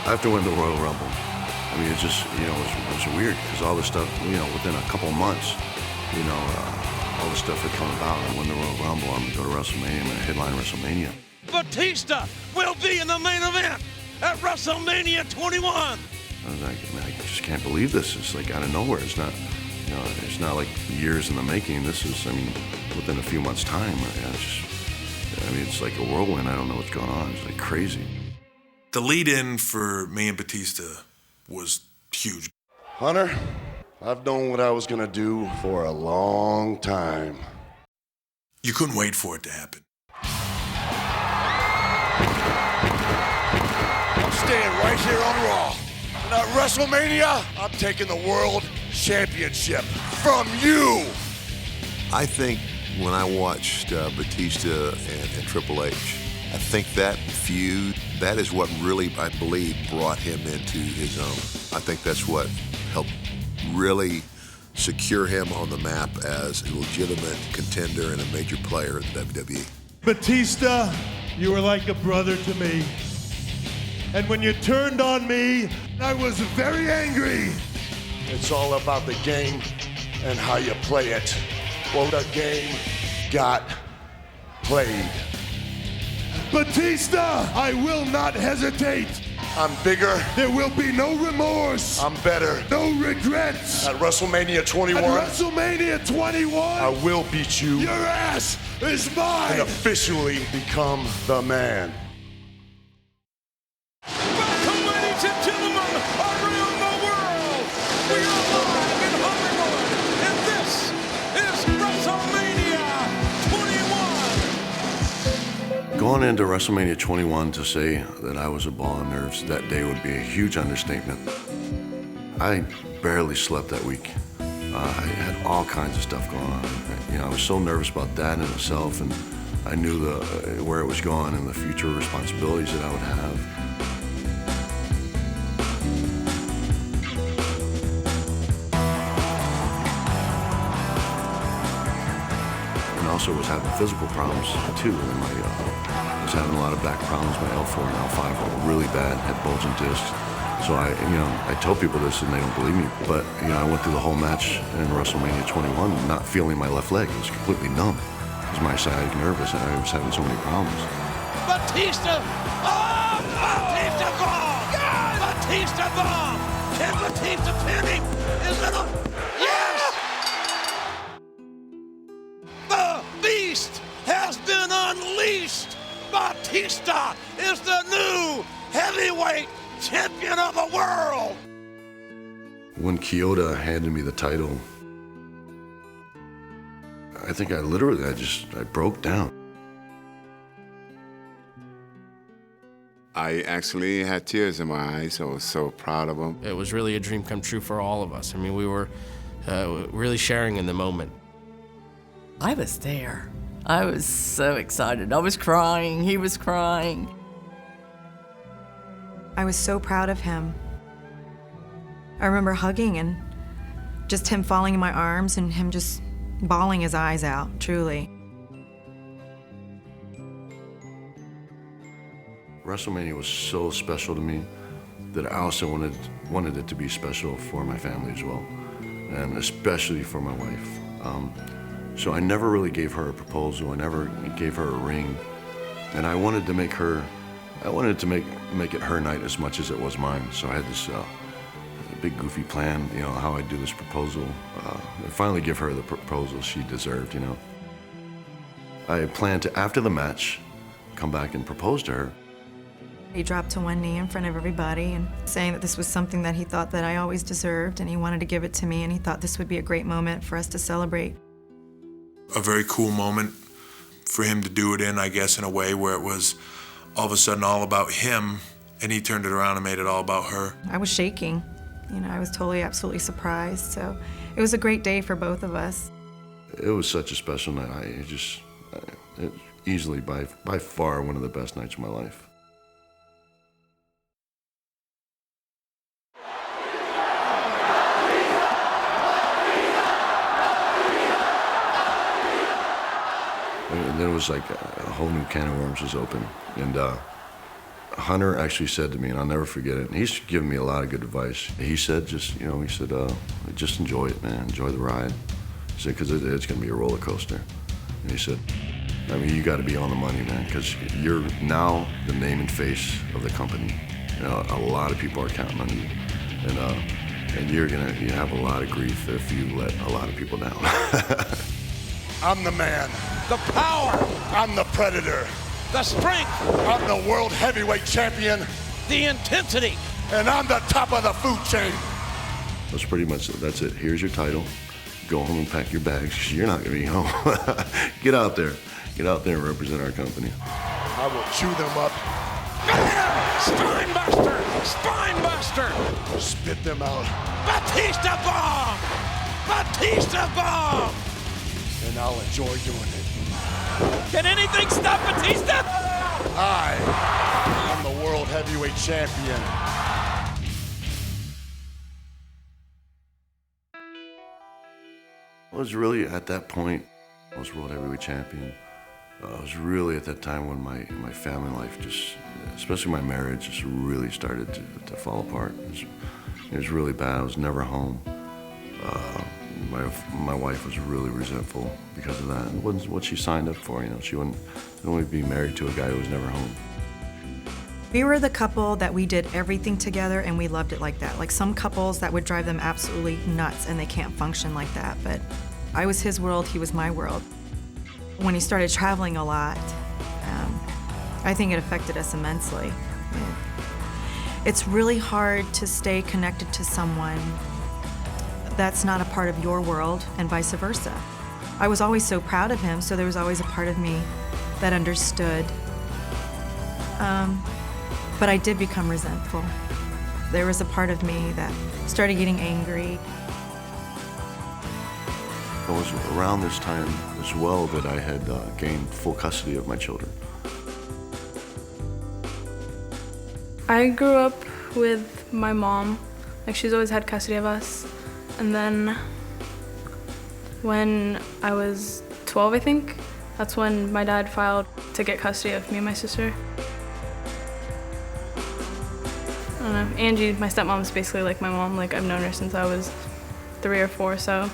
After winning the Royal Rumble, I mean, it's just, it was weird because all this stuff, within a couple of months, all this stuff had come about. I won the Royal Rumble, I'm gonna go to WrestleMania, I'm gonna headline WrestleMania. Batista will be in the main event at WrestleMania 21. I was like, man, I just can't believe this. It's like out of nowhere. It's not, it's not like years in the making. This is, within a few months' time. It's like a whirlwind. I don't know what's going on. It's like crazy. The lead-in for me and Batista was huge. Hunter, I've known what I was gonna do for a long time. You couldn't wait for it to happen. I'm staying right here on Raw. And at WrestleMania, I'm taking the World Championship from you. I think when I watched Batista and Triple H, I think that feud, that is what really, I believe, brought him into his own. I think that's what helped really secure him on the map as a legitimate contender and a major player in the WWE. Batista, you were like a brother to me. And when you turned on me, I was very angry. It's all about the game and how you play it. Well, the game got played. Batista, I will not hesitate. I'm bigger. There will be no remorse. I'm better. No regrets. At WrestleMania 21. At WrestleMania 21. I will beat you. Your ass is mine. And officially become the man. Welcome, ladies and gentlemen, around the world. We are live in Hollywood, and this is WrestleMania 21. Going into WrestleMania 21 to say that I was a ball of nerves that day would be a huge understatement. I barely slept that week. I had all kinds of stuff going on. You know, I was so nervous about that in itself, and I knew where it was going and the future responsibilities that I would have. And also was having physical problems too. And I was having a lot of back problems. My L4 and L5 were really bad, had bulging discs. So I tell people this and they don't believe me, but I went through the whole match in WrestleMania 21 not feeling my left leg. It was completely numb. It was my sciatic nervous, and I was having so many problems. Batista! Oh, Batista bomb! Batista bomb! Can Batista pin him? Is it a... Yes! The beast has been unleashed! Batista is the new heavyweight champion of the world! When Kyoto handed me the title, I think I broke down. I actually had tears in my eyes. I was so proud of him. It was really a dream come true for all of us. I mean, we were really sharing in the moment. I was there. I was so excited. I was crying. He was crying. I was so proud of him. I remember hugging and just him falling in my arms and him just bawling his eyes out, truly. WrestleMania was so special to me that I also wanted it to be special for my family as well, and especially for my wife. So I never really gave her a proposal. I never gave her a ring, and I wanted to make it her night as much as it was mine. So I had this big goofy plan, how I'd do this proposal, and finally give her the proposal she deserved, I planned to, after the match, come back and propose to her. He dropped to one knee in front of everybody and saying that this was something that he thought that I always deserved, and he wanted to give it to me, and he thought this would be a great moment for us to celebrate. A very cool moment for him to do it in, I guess, in a way where it was all of a sudden all about him, and he turned it around and made it all about her. I was shaking. I was totally, absolutely surprised. So it was a great day for both of us. It was such a special night. It easily, by far, one of the best nights of my life. And then it was like a whole new can of worms was open. And Hunter actually said to me, and I'll never forget it, and he's given me a lot of good advice. He said, just enjoy it, man. Enjoy the ride. He said, because it's going to be a roller coaster. And he said, you got to be on the money, man, because you're now the name and face of the company. A lot of people are counting on you. And you're going to have a lot of grief if you let a lot of people down. I'm the man. The power. I'm the predator. The strength. I'm the world heavyweight champion. The intensity. And I'm the top of the food chain. That's it. Here's your title. Go home and pack your bags, because you're not going to be home. Get out there. Get out there and represent our company. I will chew them up. Spinebuster! Spinebuster! Spit them out. Batista bomb! Batista bomb! And I'll enjoy doing it. Can anything stop Batista? I'm the world heavyweight champion. I was really, at that point, I was world heavyweight champion. I was really at that time when my family life especially my marriage, just really started to fall apart. It was really bad. I was never home. My wife was really resentful because of that. It wasn't what she signed up for, She wouldn't only be married to a guy who was never home. We were the couple that we did everything together, and we loved it like that. Like some couples, that would drive them absolutely nuts, and they can't function like that. But I was his world, he was my world. When he started traveling a lot, I think it affected us immensely. It's really hard to stay connected to someone that's not a part of your world, and vice versa. I was always so proud of him, so there was always a part of me that understood But I did become resentful. There was a part of me that started getting angry. It was around this time as well that I had gained full custody of my children. I grew up with my mom. Like, she's always had custody of us. And then when I was 12, I think, that's when my dad filed to get custody of me and my sister. I don't know, Angie, my stepmom's basically like my mom. Like, I've known her since I was 3 or 4, so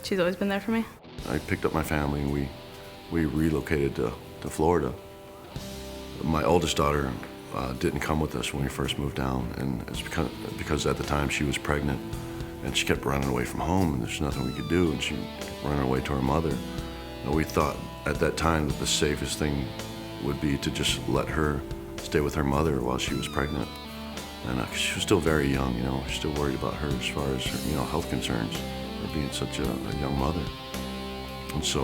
she's always been there for me. I picked up my family and we relocated to Florida. My oldest daughter didn't come with us when we first moved down, and it's because at the time she was pregnant and she kept running away from home and there's nothing we could do, and she kept running away to her mother. And we thought at that time that the safest thing would be to just let her stay with her mother while she was pregnant. And she was still very young, you know, still worried about her as far as her, you know, health concerns, her being such a young mother. And so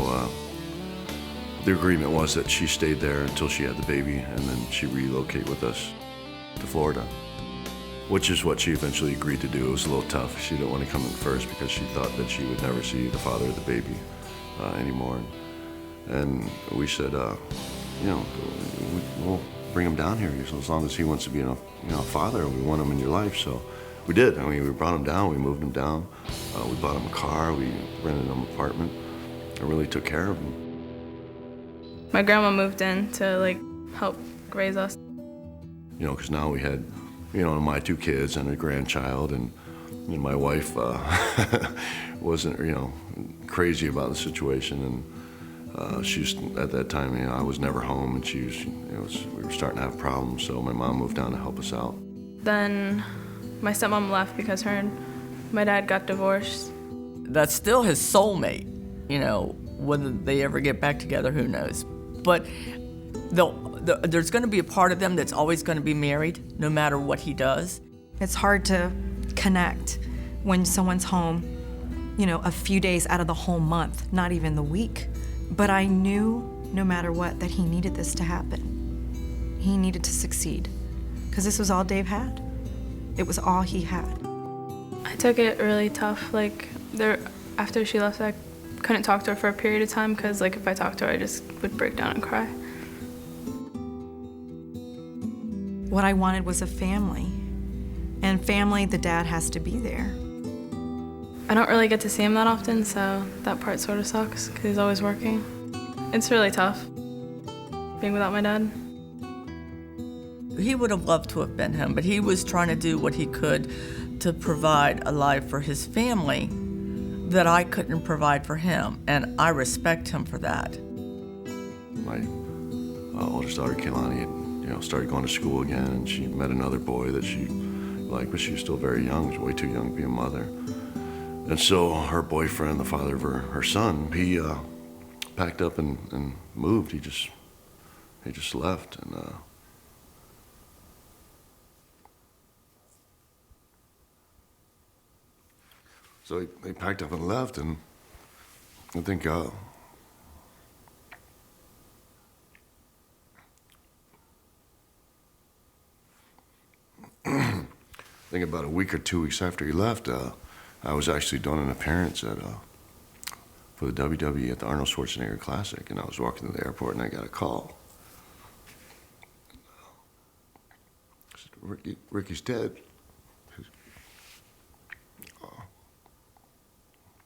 the agreement was that she stayed there until she had the baby, and then she relocated with us to Florida, which is what she eventually agreed to do. It was a little tough. She didn't want to come in first because she thought that she would never see the father of the baby anymore. And we said, you know, we'll bring him down here as long as he wants to be a father. We want him in your life. So we did. I mean, we brought him down. We moved him down. We bought him a car. We rented him an apartment. And really took care of him. My grandma moved in to like help raise us. You know, because now we had, you know, my 2 kids and a grandchild, and my wife wasn't, you know, crazy about the situation, and she was, at that time, you know, I was never home, and she was, we were starting to have problems, so my mom moved down to help us out. Then my stepmom left because her and my dad got divorced. That's still his soulmate, you know. Whether they ever get back together, who knows? But there's going to be a part of them that's always going to be married, no matter what he does. It's hard to connect when someone's home, you know, a few days out of the whole month, not even the week. But I knew, no matter what, that he needed this to happen. He needed to succeed, because this was all Dave had. It was all he had. I took it really tough. Like, after she left, I couldn't talk to her for a period of time because, like, if I talked to her, I just would break down and cry. What I wanted was a family. And family, the dad has to be there. I don't really get to see him that often, so that part sort of sucks because he's always working. It's really tough being without my dad. He would have loved to have been him, but he was trying to do what he could to provide a life for his family that I couldn't provide for him, and I respect him for that. My oldest daughter, Kehlani, you know, started going to school again, and she met another boy that she liked, but she was still very young. She was way too young to be a mother. And so her boyfriend, the father of her son, he packed up and moved. He just left, and so they packed up and left, and I think about a week or 2 weeks after he left, I was actually doing an appearance for the WWE at the Arnold Schwarzenegger Classic, and I was walking to the airport, and I got a call. I said, Ricky's dead.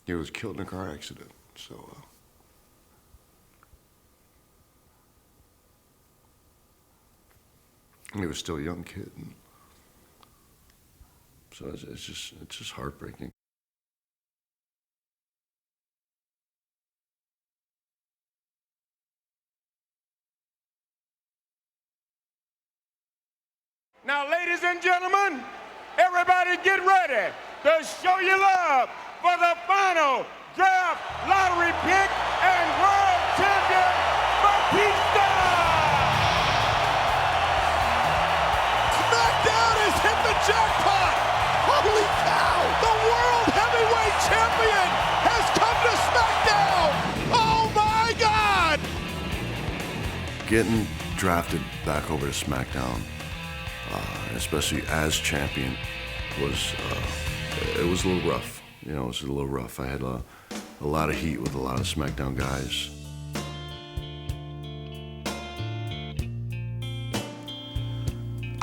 He was killed in a car accident, so he was still a young kid, and so it's just heartbreaking. Now, ladies and gentlemen, everybody get ready to show your love for the final draft lottery pick and world champion, Batista! SmackDown has hit the jackpot! Holy cow! The World Heavyweight Champion has come to SmackDown! Oh my God! Getting drafted back over to SmackDown, especially as champion, it was a little rough. You know, it was a little rough. I had a lot of heat with a lot of SmackDown guys.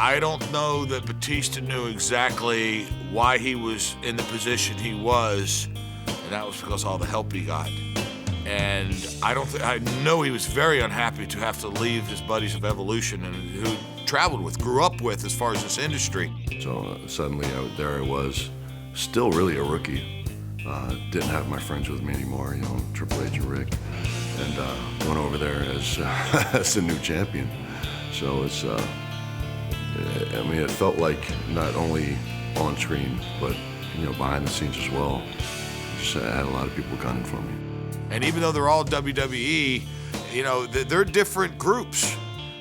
I don't know that Batista knew exactly why he was in the position he was, and that was because of all the help he got. And I know he was very unhappy to have to leave his buddies of Evolution and who traveled with, grew up with as far as this industry. So suddenly there I was, still really a rookie. Didn't have my friends with me anymore, you know, Triple H and Rick, and went over there as as the new champion. So it's, I mean, it felt like not only on screen, but you know, behind the scenes as well. Just I had a lot of people gunning for me. And even though they're all WWE, you know, they're different groups.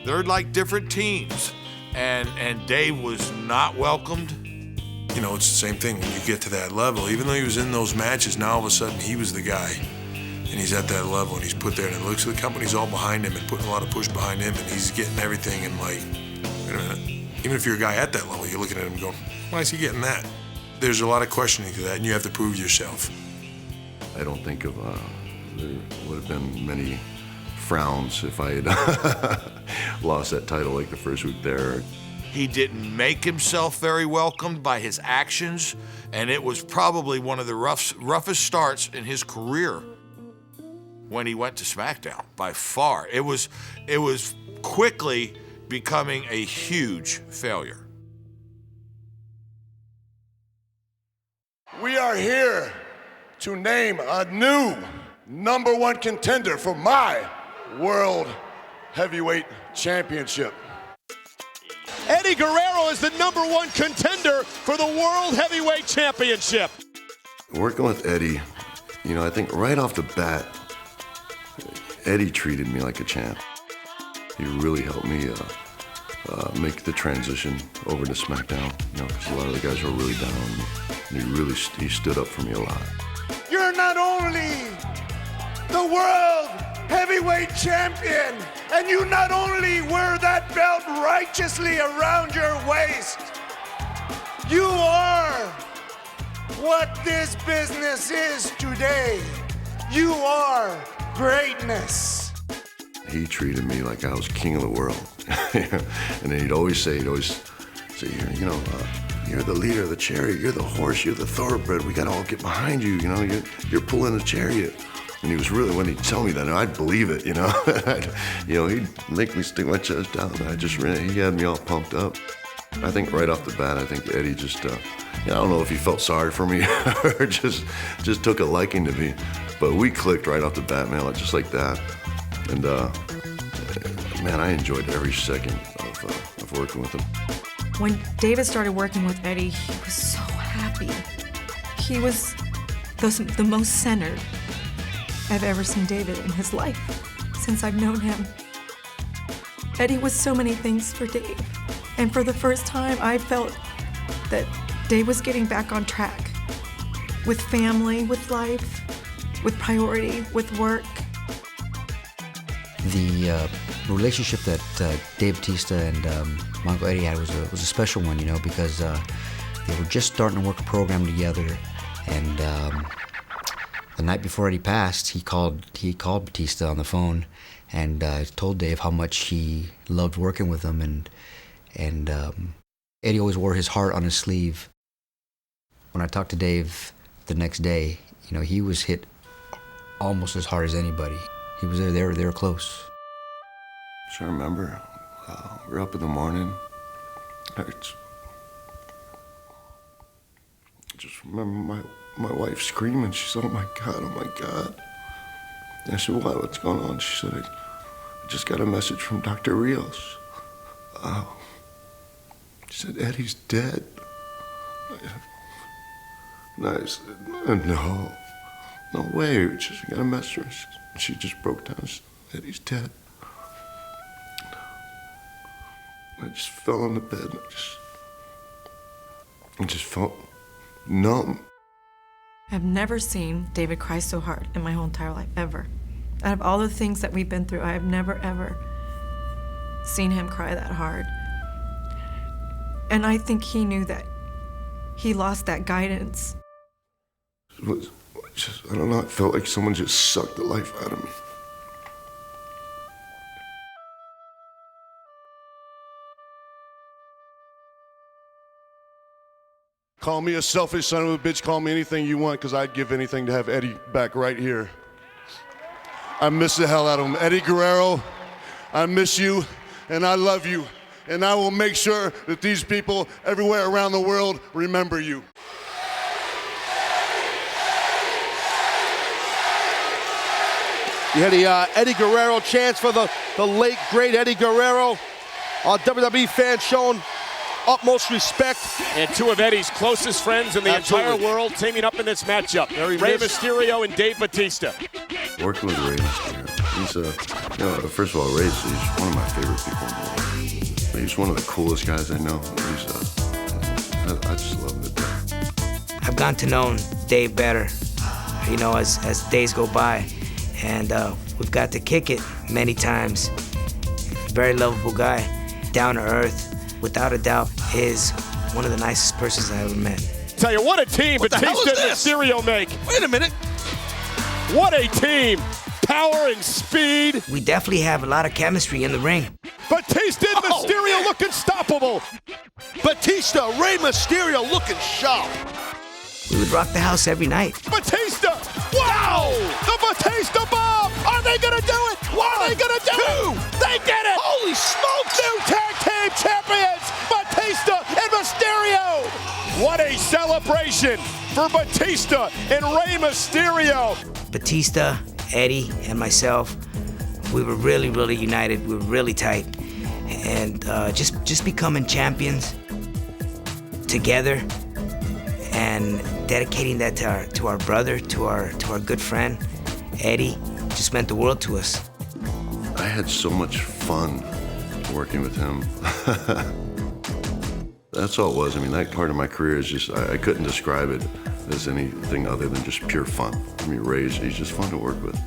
They're like different teams. And Dave was not welcomed. You know, it's the same thing when you get to that level. Even though he was in those matches, now all of a sudden he was the guy. And he's at that level and he's put there and it looks like the company's all behind him and putting a lot of push behind him and he's getting everything and like, wait a minute. Even if you're a guy at that level, you're looking at him going, why is he getting that? There's a lot of questioning to that and you have to prove yourself. I don't think there would have been many frowns if I had lost that title like the first week there. He didn't make himself very welcomed by his actions, and it was probably one of the roughest starts in his career when he went to SmackDown, by far. It was quickly becoming a huge failure. We are here to name a new #1 contender for my World Heavyweight Championship. Eddie Guerrero is the #1 contender for the World Heavyweight Championship. Working with Eddie, you know, I think right off the bat, Eddie treated me like a champ. He really helped me make the transition over to SmackDown, you know, because a lot of the guys were really down on me. And he stood up for me a lot. You're not only the World Heavyweight Champion, and you not only wear that belt righteously around your waist, you are what this business is today. You are greatness. He treated me like I was king of the world. And then he'd always say, you know, you're the leader of the chariot, you're the horse, you're the thoroughbred, we gotta all get behind you, you know, you're pulling the chariot. And he was really, when he'd tell me that, I'd believe it, you know. You know, he'd make me stick my chest down. He had me all pumped up. I think right off the bat, I think Eddie just, I don't know if he felt sorry for me or just took a liking to me. But we clicked right off the bat, man, just like that. And man, I enjoyed every second of working with him. When David started working with Eddie, he was so happy. He was the most centered I've ever seen David in his life since I've known him. Eddie was so many things for Dave. And for the first time, I felt that Dave was getting back on track with family, with life, with priority, with work. The relationship that Dave Batista and Mongo Eddie had was a special one, you know, because they were just starting to work a program together, and the night before Eddie passed, he called Batista on the phone and told Dave how much he loved working with him, and Eddie always wore his heart on his sleeve. When I talked to Dave the next day, you know, he was hit almost as hard as anybody. He was there, they were close. So I remember, we were up in the morning. I just remember my wife screaming. She said, oh my God. And I said, what's going on? She said, I just got a message from Dr. Rios. She said, Eddie's dead. And I said, no way. She got a message. She just broke down and said, Eddie's dead. I just fell on the bed and I just felt numb. I've never seen David cry so hard in my whole entire life, ever. Out of all the things that we've been through, I have never, ever seen him cry that hard. And I think he knew that he lost that guidance. It was just, I don't know, it felt like someone just sucked the life out of me. Call me a selfish son of a bitch, call me anything you want, because I'd give anything to have Eddie back right here. I miss the hell out of him. Eddie Guerrero, I miss you, and I love you. And I will make sure that these people everywhere around the world remember you. You had the Eddie Guerrero chants for the late, great Eddie Guerrero. WWE fans showing utmost respect. And two of Eddie's closest friends in the entire world teaming up in this matchup. Rey Mysterio and Dave Batista. Working with Rey Mysterio, he's first of all, Rey's he's one of my favorite people in the world. He's one of the coolest guys I know. I just love it. I've gotten to know Dave better, as days go by. And we've got to kick it many times. Very lovable guy, down to earth. Without a doubt, is one of the nicest persons I ever met. Tell you, what a team Batista and Mysterio make. Wait a minute. What a team. Power and speed. We definitely have a lot of chemistry in the ring. Batista and Mysterio look unstoppable. Batista, Rey Mysterio looking sharp. We would rock the house every night. Batista! Wow! The Batista bomb! Are they gonna do it? What are they gonna do? They did it! Holy smokes! New tag team champions, Batista and Mysterio! What a celebration for Batista and Rey Mysterio! Batista, Eddie, and myself, we were really, really united. We were really tight. And just becoming champions together and dedicating that to our brother, to our good friend, Eddie, just meant the world to us. I had so much fun working with him. That's all it was. I mean, that part of my career is just, I couldn't describe it as anything other than just pure fun. I mean, he's just fun to work with.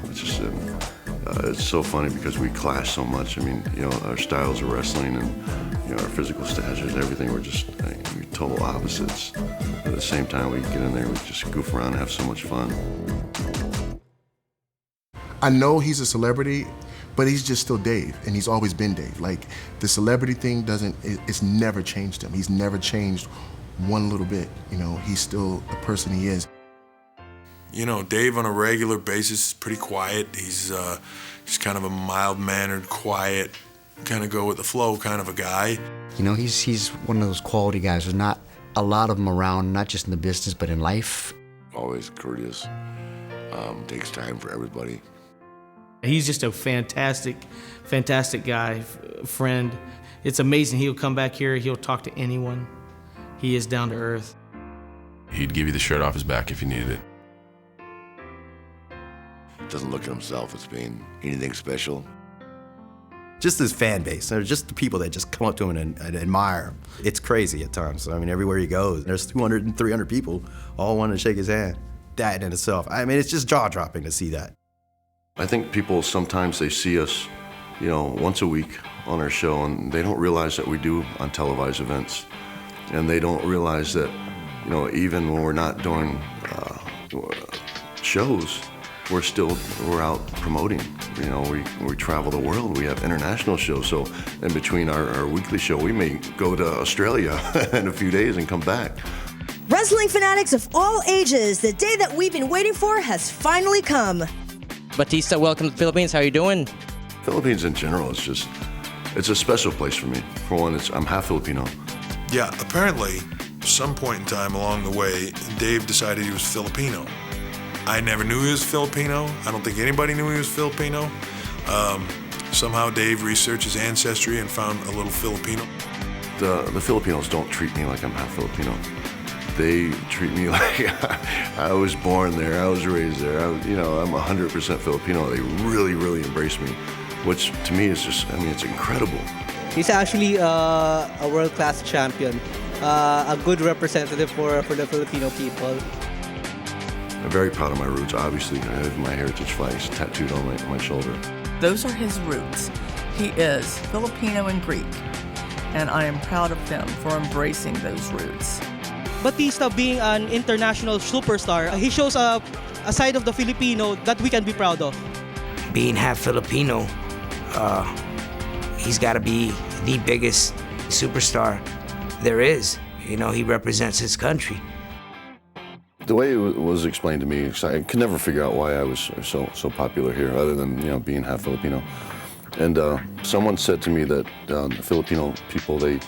It's just, it's so funny because we clash so much. I mean, our styles of wrestling and, our physical statures, everything, we're just total opposites. But at the same time, we get in there, we just goof around and have so much fun. I know he's a celebrity, but he's just still Dave, and he's always been Dave. Like, the celebrity thing it's never changed him. He's never changed one little bit. He's still the person he is. Dave on a regular basis is pretty quiet. He's kind of a mild-mannered, quiet, kind of go with the flow kind of a guy. He's one of those quality guys. There's not a lot of them around, not just in the business, but in life. Always courteous, takes time for everybody. He's just a fantastic guy, friend. It's amazing. He'll come back here, he'll talk to anyone. He is down to earth. He'd give you the shirt off his back if you needed it. Doesn't look at himself as being anything special. Just his fan base, or just the people that just come up to him and admire him. It's crazy at times. I mean, everywhere he goes, there's 200 and 300 people all wanting to shake his hand. That in itself, I mean, it's just jaw-dropping to see that. I think people sometimes they see us, once a week on our show, and they don't realize that we do on televised events. And they don't realize that, even when we're not doing shows, we're out promoting. We travel the world. We have international shows. So in between our weekly show, we may go to Australia in a few days and come back. Wrestling fanatics of all ages, the day that we've been waiting for has finally come. Batista, welcome to the Philippines. How are you doing? Philippines in general, it's a special place for me. For one, I'm half Filipino. Yeah, apparently, some point in time along the way, Dave decided he was Filipino. I never knew he was Filipino. I don't think anybody knew he was Filipino. Somehow Dave researched his ancestry and found a little Filipino. The Filipinos don't treat me like I'm half Filipino. They treat me like I was born there, I was raised there. I'm 100% Filipino. They really, really embrace me, which to me is just, it's incredible. He's actually a world-class champion, a good representative for the Filipino people. I'm very proud of my roots. Obviously, I have my heritage flags tattooed on my shoulder. Those are his roots. He is Filipino and Greek, and I am proud of him for embracing those roots. Batista being an international superstar, he shows a side of the Filipino that we can be proud of. Being half Filipino, he's got to be the biggest superstar there is. You know, he represents his country. The way it was explained to me, I could never figure out why I was so popular here, other than being half Filipino. And someone said to me that the Filipino people, they're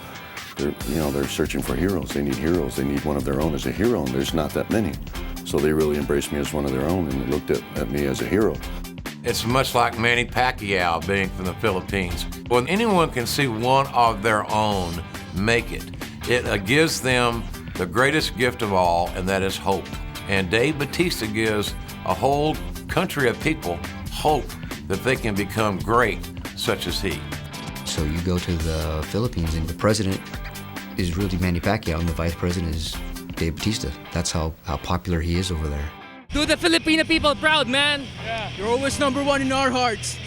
searching for heroes. They need heroes. They need one of their own as a hero, and there's not that many. So they really embraced me as one of their own, and they looked at me as a hero. It's much like Manny Pacquiao being from the Philippines. When anyone can see one of their own make it, it gives them the greatest gift of all, and that is hope. And Dave Batista gives a whole country of people hope that they can become great, such as he. So you go to the Philippines and the president is really Manny Pacquiao and the vice president is Dave Batista. That's how popular he is over there. Do the Filipino people proud, man. Yeah. You're always number one in our hearts.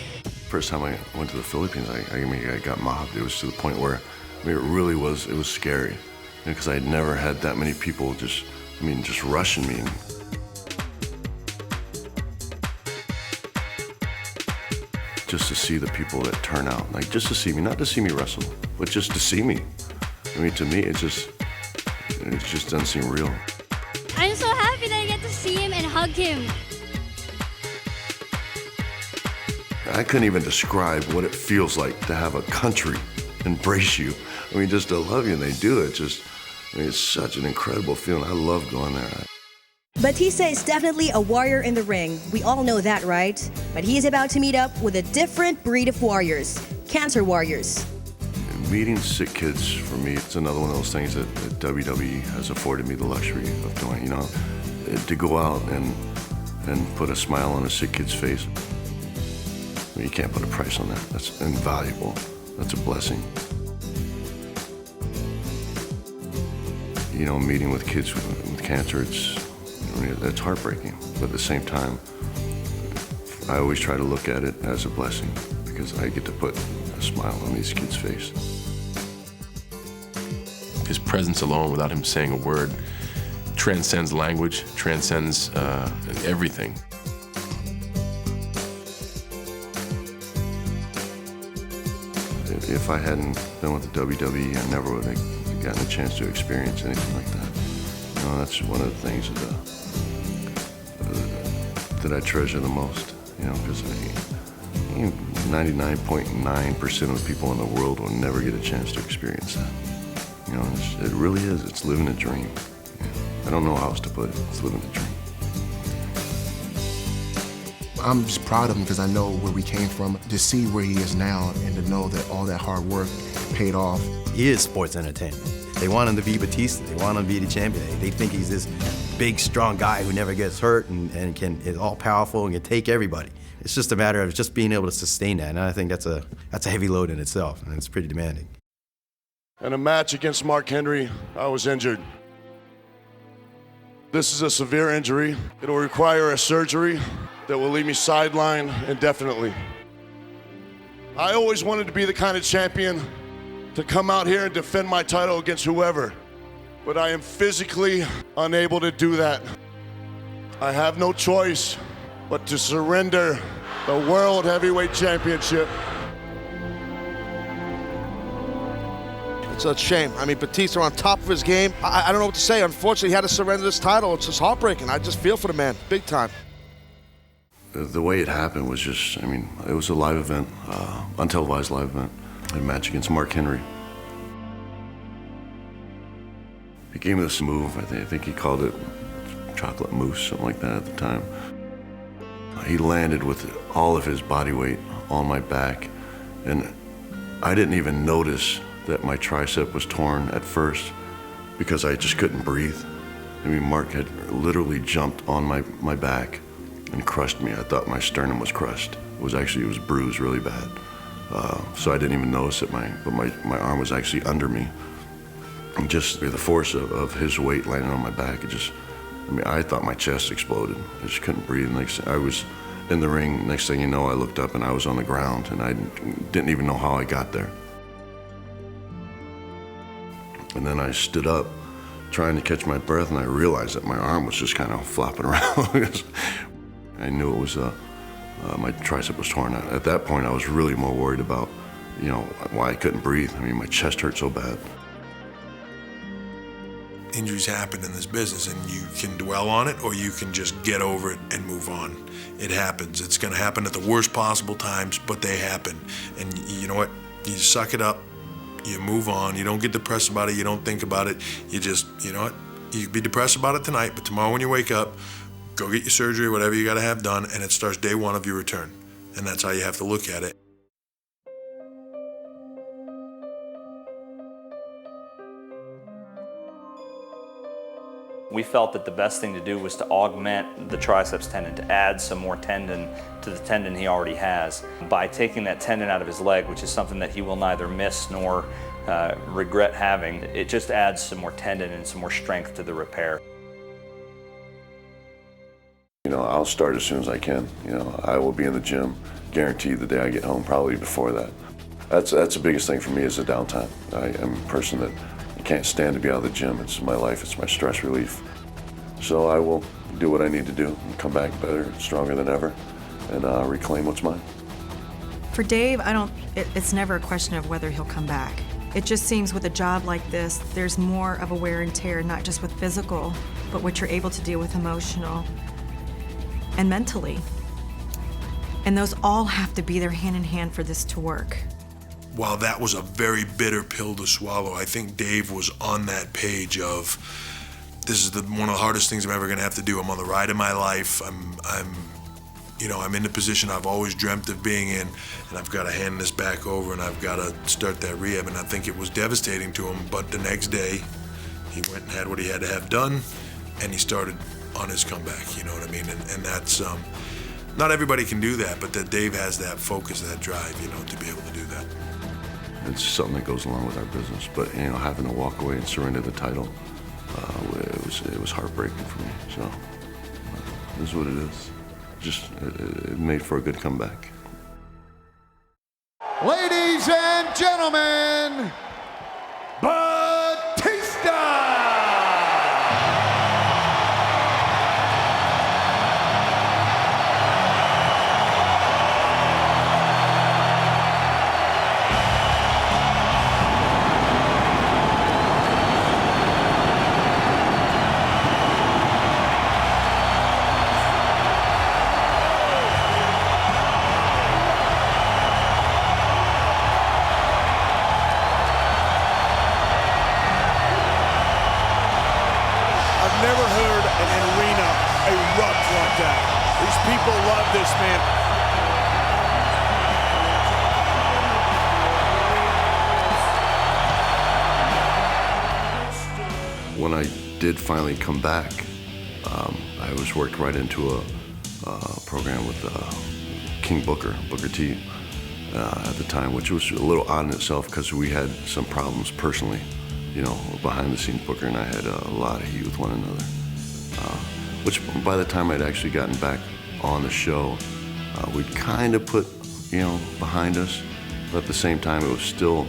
First time I went to the Philippines, I got mobbed. It was to the point where, it really was, it was scary. Because I had never had that many people just rushing me. Just to see the people that turn out, like just to see me, not to see me wrestle, but just to see me. I mean, to me, it just doesn't seem real. I'm so happy that I get to see him and hug him. I couldn't even describe what it feels like to have a country embrace you. I mean, just to love you, and they do it. It's such an incredible feeling. I love going there. Batista is definitely a warrior in the ring. We all know that, right? But he is about to meet up with a different breed of warriors, cancer warriors. Meeting sick kids, for me, it's another one of those things that WWE has afforded me the luxury of doing, to go out and put a smile on a sick kid's face. I mean, you can't put a price on that. That's invaluable. That's a blessing. Meeting with kids with cancer, it's heartbreaking. But at the same time, I always try to look at it as a blessing because I get to put a smile on these kids' face. His presence alone, without him saying a word, transcends language, transcends everything. If I hadn't been with the WWE, I never would have gotten a chance to experience anything like that. That's one of the things that I treasure the most, because 99.9% of the people in the world will never get a chance to experience that. It really is. It's living a dream. I don't know how else to put it. It's living a dream. I'm just proud of him because I know where we came from. To see where he is now and to know that all that hard work paid off. He is sports entertainment. They want him to be Batista. They want him to be the champion. They think he's this big, strong guy who never gets hurt and is all powerful and can take everybody. It's just a matter of just being able to sustain that, and I think that's a heavy load in itself, and it's pretty demanding. In a match against Mark Henry, I was injured. This is a severe injury. It'll require a surgery that will leave me sidelined indefinitely. I always wanted to be the kind of champion to come out here and defend my title against whoever, but I am physically unable to do that. I have no choice but to surrender the World Heavyweight Championship. It's a shame. I mean, Batista on top of his game. I don't know what to say. Unfortunately, he had to surrender this title. It's just heartbreaking. I just feel for the man, big time. The way it happened was just, it was a live event, untelevised live event, a match against Mark Henry. He gave me this move, I think he called it chocolate mousse, something like that at the time. He landed with all of his body weight on my back, and I didn't even notice that my tricep was torn at first because I just couldn't breathe. Mark had literally jumped on my back and crushed me. I thought my sternum was crushed. It was bruised really bad. So I didn't even notice it, but my arm was actually under me. And just the force of his weight landing on my back, I thought my chest exploded. I just couldn't breathe. And in the ring. Next thing you know, I looked up and I was on the ground, and I didn't even know how I got there. And then I stood up, trying to catch my breath, and I realized that my arm was just kind of flopping around. I knew it was my tricep was torn out. At that point, I was really more worried about, you know, why I couldn't breathe. I mean, my chest hurt so bad. Injuries happen in this business, and you can dwell on it or you can just get over it and move on. It happens. It's going to happen at the worst possible times, but they happen. And you know what? You suck it up. You move on. You don't get depressed about it. You don't think about it. You just, you know what? You can be depressed about it tonight, but tomorrow when you wake up, go get your surgery, whatever you got to have done, and it starts day one of your return. And that's how you have to look at it. We felt that the best thing to do was to augment the triceps tendon, to add some more tendon to the tendon he already has. By taking that tendon out of his leg, which is something that he will neither miss nor regret having, it just adds some more tendon and some more strength to the repair. You know, I'll start as soon as I can. You know, I will be in the gym, guaranteed the day I get home, probably before that. That's the biggest thing for me is the downtime. I am a person that can't stand to be out of the gym. It's my life, it's my stress relief. So I will do what I need to do and come back better, stronger than ever, and reclaim what's mine. For Dave, it's never a question of whether he'll come back. It just seems with a job like this, there's more of a wear and tear, not just with physical, but what you're able to deal with emotional and mentally. And those all have to be there hand in hand for this to work. While that was a very bitter pill to swallow, I think Dave was on that page of, this is one of the hardest things I'm ever gonna have to do. I'm on the ride of my life. I'm in the position I've always dreamt of being in, and I've got to hand this back over, and I've got to start that rehab. And I think it was devastating to him, but the next day, he went and had what he had to have done, and he started on his comeback, you know what I mean? And that's, not everybody can do that, but that Dave has that focus, that drive, you know, to be able to do that. It's something that goes along with our business, but you know, having to walk away and surrender the title, it was heartbreaking for me. So it is what it is. Just it made for a good comeback. Ladies and gentlemen, Batista! Never heard an arena erupt like that. These people love this man. When I did finally come back, I was worked right into a program with King Booker T, at the time, which was a little odd in itself because we had some problems personally. You know, behind the scenes, Booker and I had a lot of heat with one another. Which by the time I'd actually gotten back on the show, we'd kind of put, you know, behind us. But at the same time, it was still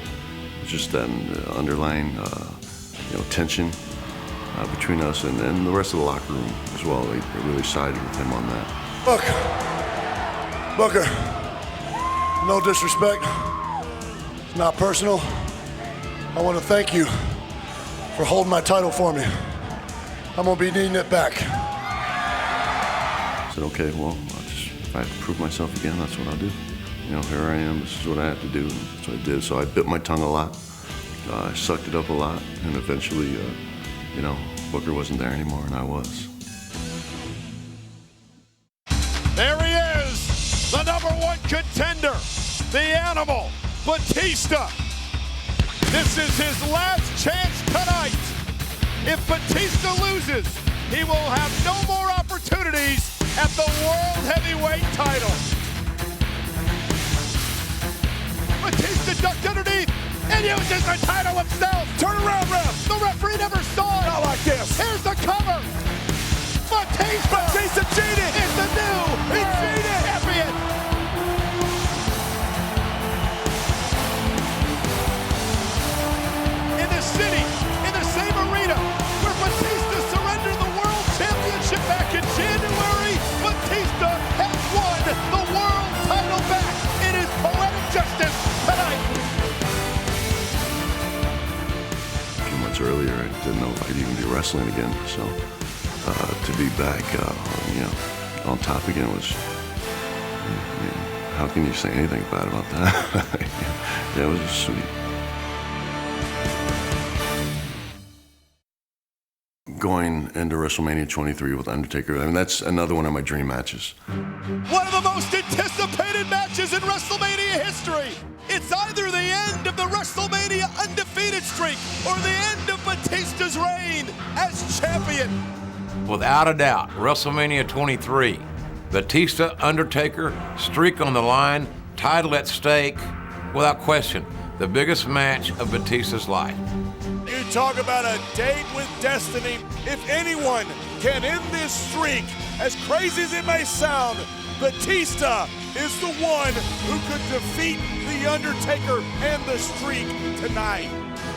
just that underlying, tension between us and the rest of the locker room as well. They really sided with him on that. Look, Booker, no disrespect, it's not personal. I want to thank you for holding my title for me. I'm gonna be needing it back. I said, okay, well, if I have to prove myself again, that's what I'll do. You know, here I am, this is what I have to do, and that's what I did. So I bit my tongue a lot, I sucked it up a lot, and eventually, Booker wasn't there anymore, and I was. There he is, the #1 contender, the Animal, Batista. This is his last chance tonight. If Batista loses, he will have no more opportunities at the World Heavyweight title. Batista ducked underneath and uses the title himself. Turn around, ref. The referee never saw it. Not like this. Here's the cover. Batista cheated. It's the new. He cheated. I could even be wrestling again. So to be back, on top again was, how can you say anything bad about that? Yeah, it was just sweet. Going into WrestleMania 23 with Undertaker, I mean, that's another one of my dream matches. One of the most anticipated matches in WrestleMania history. It's either the end of the WrestleMania undefeated streak or the end of Batista's reign as champion. Without a doubt, WrestleMania 23. Batista, Undertaker, streak on the line, title at stake, without question, the biggest match of Batista's life. You talk about a date with destiny. If anyone can end this streak, as crazy as it may sound, Batista is the one who could defeat The Undertaker and the streak tonight.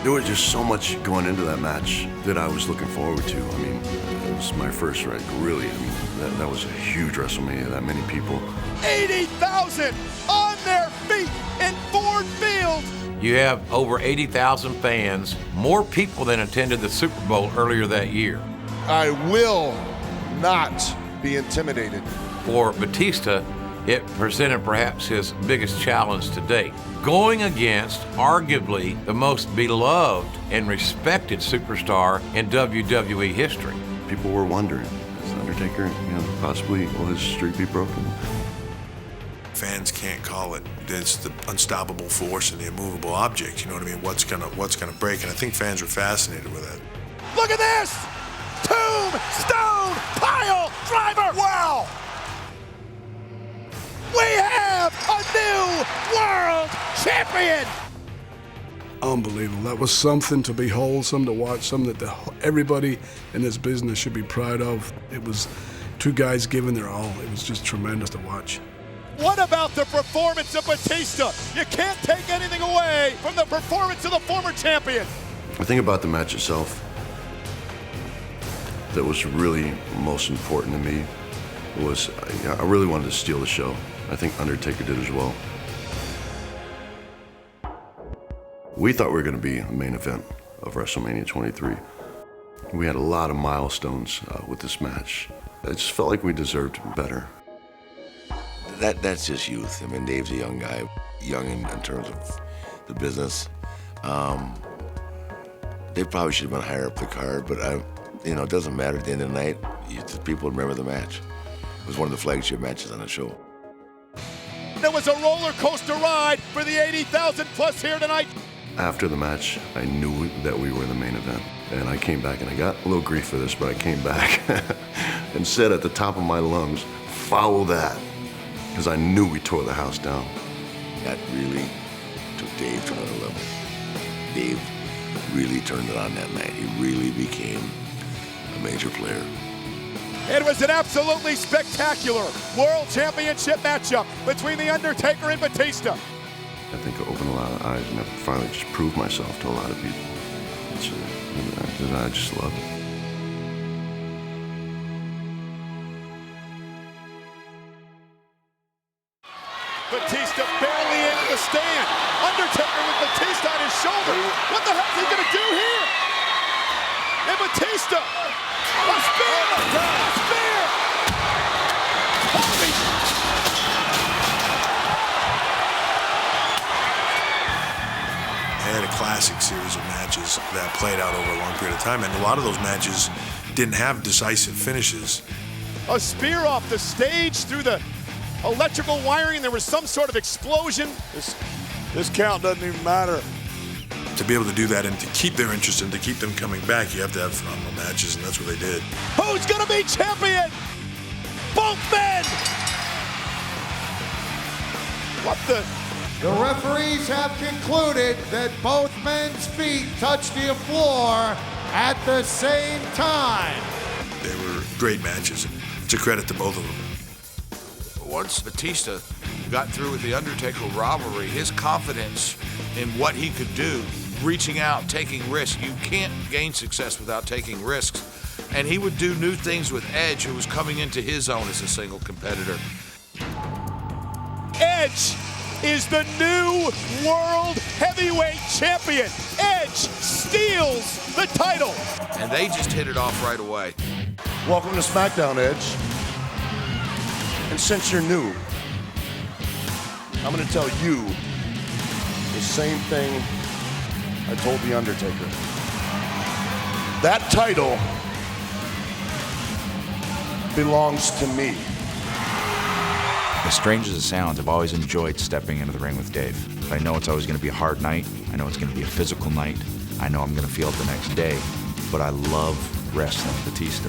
There was just so much going into that match that I was looking forward to. I mean, it was my first, right? Really, I mean, that was a huge WrestleMania, that many people. 80,000 on their feet in Ford Field. You have over 80,000 fans, more people than attended the Super Bowl earlier that year. I will not be intimidated. For Batista, it presented perhaps his biggest challenge to date, going against arguably the most beloved and respected superstar in WWE history. People were wondering, is Undertaker, possibly will his streak be broken? Fans can't call it. It's the unstoppable force and the immovable object. You know what I mean? What's gonna break? And I think fans are fascinated with it. Look at this! Tombstone Pile Driver! Wow! We have a new world champion! Unbelievable. That was something to behold, something to watch, something that everybody in this business should be proud of. It was two guys giving their all. It was just tremendous to watch. What about the performance of Batista? You can't take anything away from the performance of the former champion. The thing about the match itself that was really most important to me was I really wanted to steal the show. I think Undertaker did as well. We thought we were going to be the main event of WrestleMania 23. We had a lot of milestones with this match. I just felt like we deserved better. That's just youth. I mean, Dave's a young guy, young in terms of the business. They probably should have been higher up the card, but it doesn't matter. At the end of the night, people remember the match. It was one of the flagship matches on the show. There was a roller coaster ride for the 80,000 plus here tonight. After the match, I knew that we were the main event. And I came back, and I got a little grief for this, but I came back and said at the top of my lungs, "Follow that." Because I knew we tore the house down. That really took Dave to another level. Dave really turned it on that night. He really became a major player. It was an absolutely spectacular World Championship matchup between The Undertaker and Batista. I think it opened a lot of eyes, and I finally just proved myself to a lot of people. I just love it. Batista barely able to stand. Undertaker with Batista on his shoulder. What the heck is he going to do here? And Batista, a spear! A spear! Holy! They had a classic series of matches that played out over a long period of time, and a lot of those matches didn't have decisive finishes. A spear off the stage through the electrical wiring. There was some sort of explosion. This count doesn't even matter. To be able to do that and to keep their interest and to keep them coming back, you have to have phenomenal matches, and that's what they did. Who's gonna be champion? Both men! What the? The referees have concluded that both men's feet touched the floor at the same time. They were great matches, and it's a credit to both of them. Once Batista got through with the Undertaker rivalry, his confidence in what he could do, reaching out, taking risks. You can't gain success without taking risks. And he would do new things with Edge, who was coming into his own as a single competitor. Edge is the new World Heavyweight Champion. Edge steals the title. And they just hit it off right away. Welcome to SmackDown, Edge. And since you're new, I'm going to tell you the same thing I told The Undertaker. That title belongs to me. As strange as it sounds, I've always enjoyed stepping into the ring with Dave. I know it's always going to be a hard night. I know it's going to be a physical night. I know I'm going to feel it the next day. But I love wrestling Batista.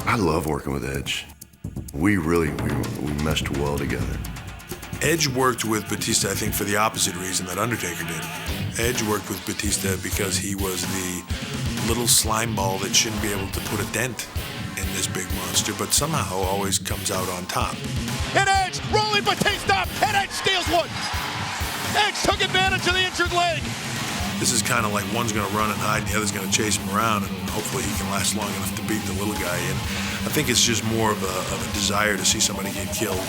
I love working with Edge. We meshed well together. Edge worked with Batista, I think, for the opposite reason that Undertaker did. Edge worked with Batista because he was the little slime ball that shouldn't be able to put a dent in this big monster, but somehow always comes out on top. And Edge rolling Batista, and Edge steals one. Edge took advantage of the injured leg. This is kind of like one's going to run and hide, and the other's going to chase him around, and hopefully he can last long enough to beat the little guy in. I think it's just more of a desire to see somebody get killed.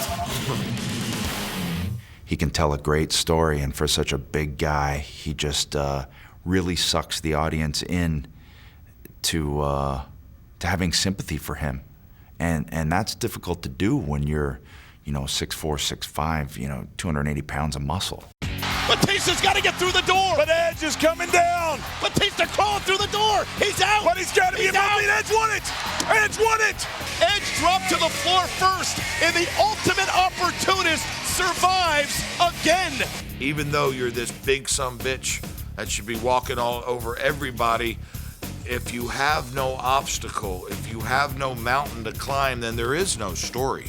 He can tell a great story, and for such a big guy, he just really sucks the audience in to having sympathy for him. And that's difficult to do when you're, 6'4", 6'5", 280 pounds of muscle. Batista's got to get through the door. But Edge is coming down. Batista crawling through the door. He's out. But he's got to be out. Edge won it. Edge won it. Edge dropped to the floor first, and the ultimate opportunist survives again. Even though you're this big sumbitch that should be walking all over everybody, if you have no obstacle, if you have no mountain to climb, then there is no story.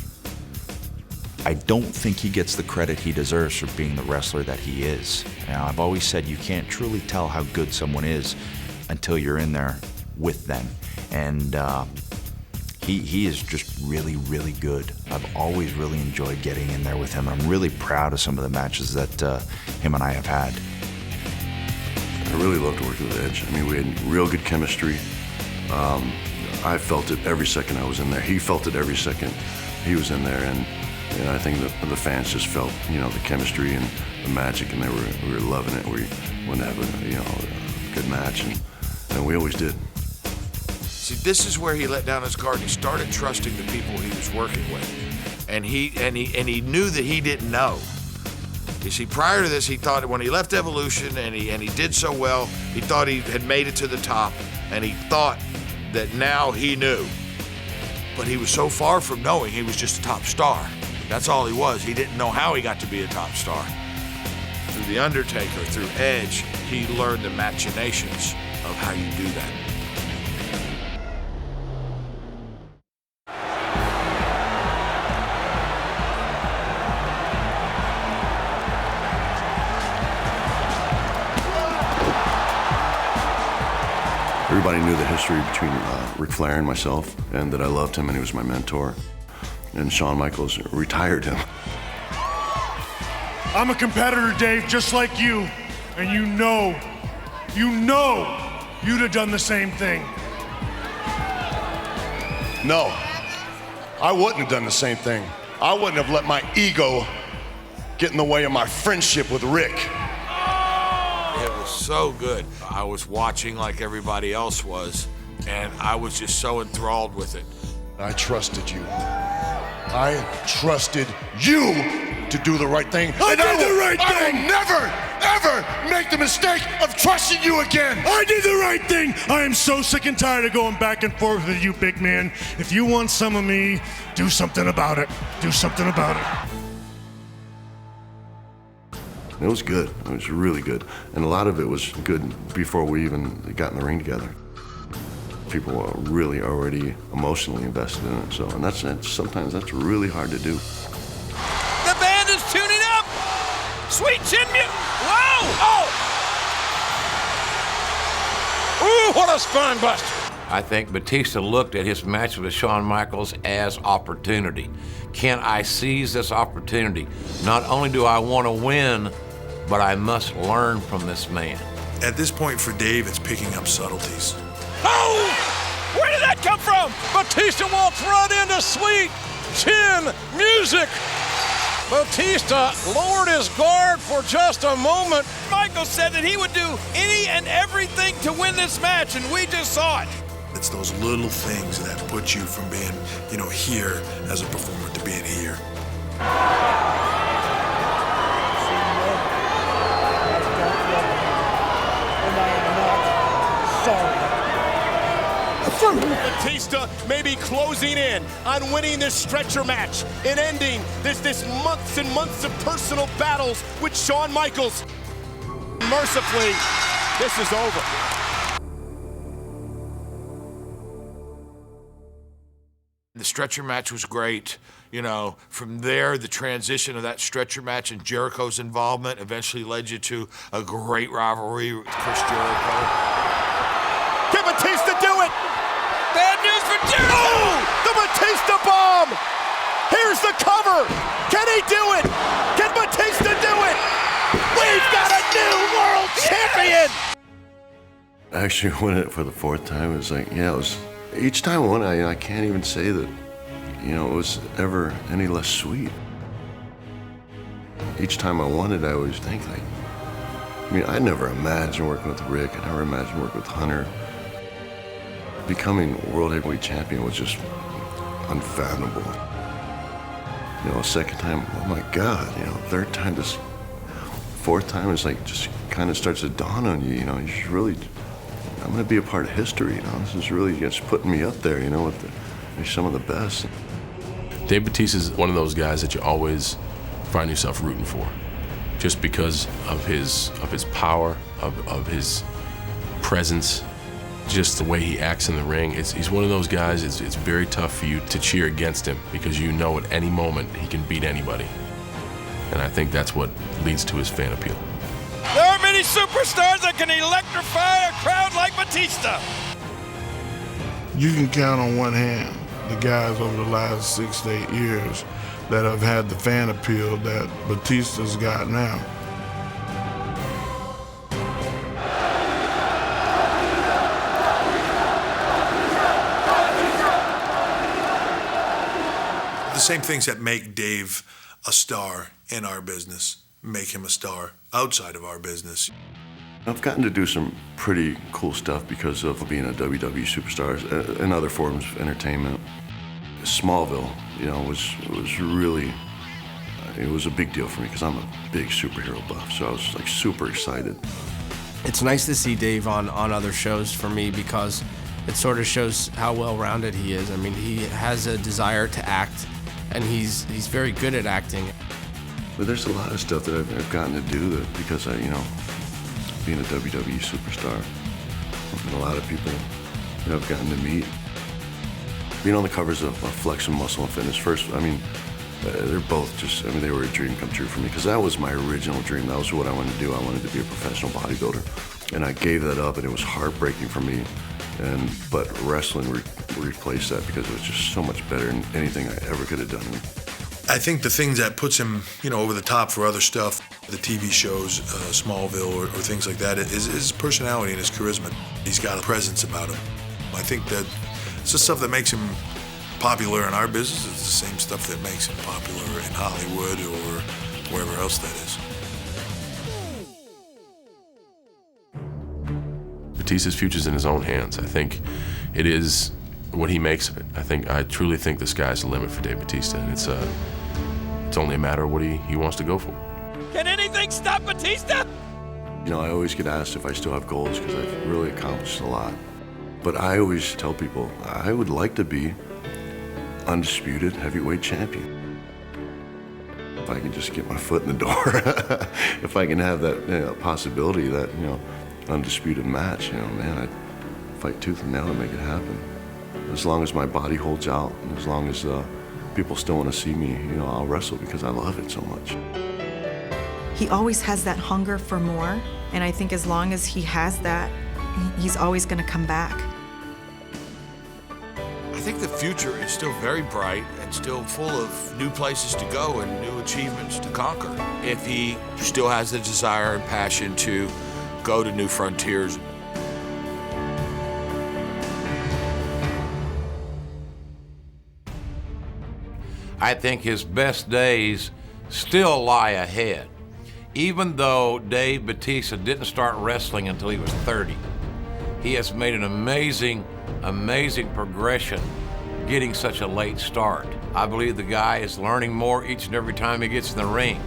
I don't think he gets the credit he deserves for being the wrestler that he is. Now, I've always said you can't truly tell how good someone is until you're in there with them. And he is just really, really good. I've always really enjoyed getting in there with him. I'm really proud of some of the matches that him and I have had. I really loved working with Edge. I mean, we had real good chemistry. I felt it every second I was in there. He felt it every second he was in there. And I think the fans just felt, the chemistry and the magic, and we were loving it. We wanted to have a good match, and we always did. See, this is where he let down his guard. He started trusting the people he was working with, and he knew that he didn't know. You see, prior to this, he thought when he left Evolution and he did so well, he thought he had made it to the top, and he thought that now he knew. But he was so far from knowing he was just a top star. That's all he was. He didn't know how he got to be a top star. Through The Undertaker, through Edge, he learned the machinations of how you do that. Everybody knew the history between Ric Flair and myself, and that I loved him and he was my mentor. And Shawn Michaels retired him. I'm a competitor, Dave, just like you. And you know you'd have done the same thing. No, I wouldn't have done the same thing. I wouldn't have let my ego get in the way of my friendship with Rick. It was so good. I was watching like everybody else was, and I was just so enthralled with it. I trusted you. I trusted you to do the right thing. I did the right thing! I will never, ever make the mistake of trusting you again! I did the right thing! I am so sick and tired of going back and forth with you, big man. If you want some of me, do something about it. Do something about it. It was good. It was really good. And a lot of it was good before we even got in the ring together. People were really already emotionally invested in it. So, and sometimes that's really hard to do. The band is tuning up. Sweet chin music. Whoa! Oh! Ooh, what a spine buster. I think Batista looked at his match with Shawn Michaels as opportunity. Can I seize this opportunity? Not only do I want to win, but I must learn from this man. At this point for Dave, it's picking up subtleties. Oh! Where did that come from? Batista walks right into sweet chin music. Batista lowered his guard for just a moment. Michaels said that he would do any and everything to win this match, and we just saw it. It's those little things that put you from being, here as a performer to being here. Batista may be closing in on winning this stretcher match and ending this months and months of personal battles with Shawn Michaels. Mercifully, this is over. The stretcher match was great. From there, the transition of that stretcher match and Jericho's involvement eventually led you to a great rivalry with Chris Jericho. Can Batista do it? Bad news for Jericho! Oh, the Batista bomb! Here's the cover! Can he do it? Can Batista do it? We've got a new world champion! Actually, winning it for the fourth time, it was like, each time I won it, I can't even say that, it was ever any less sweet. Each time I won it, I always think, I never imagined working with Rick. I never imagined working with Hunter. Becoming World Heavyweight Champion was just unfathomable. Second time, oh my God, third time, fourth time is just kind of starts to dawn on you, you just really, I'm gonna be a part of history, This is really just putting me up there, with some of the best. Dave Batista is one of those guys that you always find yourself rooting for, just because of his power, of his presence, just the way he acts in the ring. He's one of those guys, it's very tough for you to cheer against him because at any moment he can beat anybody. And I think that's what leads to his fan appeal. There are many superstars that can electrify a crowd like Batista. You can count on one hand the guys over the last 6 to 8 years that have had the fan appeal that Batista's got now. The same things that make Dave a star in our business make him a star outside of our business. I've gotten to do some pretty cool stuff because of being a WWE superstar and other forms of entertainment. Smallville, was really, it was a big deal for me because I'm a big superhero buff, so I was super excited. It's nice to see Dave on other shows for me because it sort of shows how well-rounded he is. He has a desire to act, and he's very good at acting. But there's a lot of stuff that I've gotten to do because being a WWE superstar, and a lot of people I've gotten to meet. Being on the covers of Flex and Muscle and Fitness first, they're both just, they were a dream come true for me because that was my original dream. That was what I wanted to do. I wanted to be a professional bodybuilder. And I gave that up, and it was heartbreaking for me. But wrestling replaced that because it was just so much better than anything I ever could have done. I think the things that puts him, over the top for other stuff, the TV shows, Smallville or things like that, is his personality and his charisma. He's got a presence about him. I think that it's the stuff that makes him popular in our business. It's the same stuff that makes him popular in Hollywood or wherever else that is. Batista's future's in his own hands. I think it is what he makes of it. I truly think the sky's the limit for Dave Batista, and it's only a matter of what he wants to go for. Can anything stop Batista? I always get asked if I still have goals because I've really accomplished a lot. But I always tell people I would like to be undisputed heavyweight champion. If I can just get my foot in the door, if I can have that possibility, that undisputed match, I'd fight tooth and nail to make it happen. As long as my body holds out, and as long as people still want to see me, I'll wrestle because I love it so much. He always has that hunger for more, and I think as long as he has that, he's always going to come back. I think the future is still very bright and still full of new places to go and new achievements to conquer. If he still has the desire and passion to go to new frontiers. I think his best days still lie ahead. Even though Dave Batista didn't start wrestling until he was 30, he has made an amazing progression getting such a late start. I believe the guy is learning more each and every time he gets in the ring.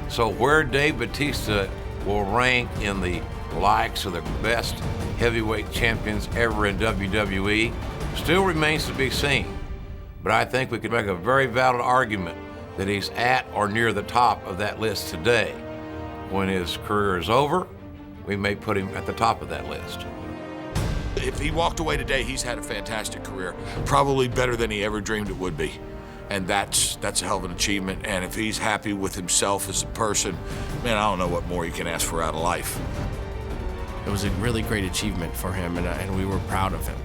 So where Dave Batista will rank in the likes of the best heavyweight champions ever in WWE still remains to be seen. But I think we could make a very valid argument that he's at or near the top of that list today. When his career is over, we may put him at the top of that list. If he walked away today, he's had a fantastic career, probably better than he ever dreamed it would be. And that's a hell of an achievement. And if he's happy with himself as a person, man, I don't know what more you can ask for out of life. It was a really great achievement for him, and we were proud of him.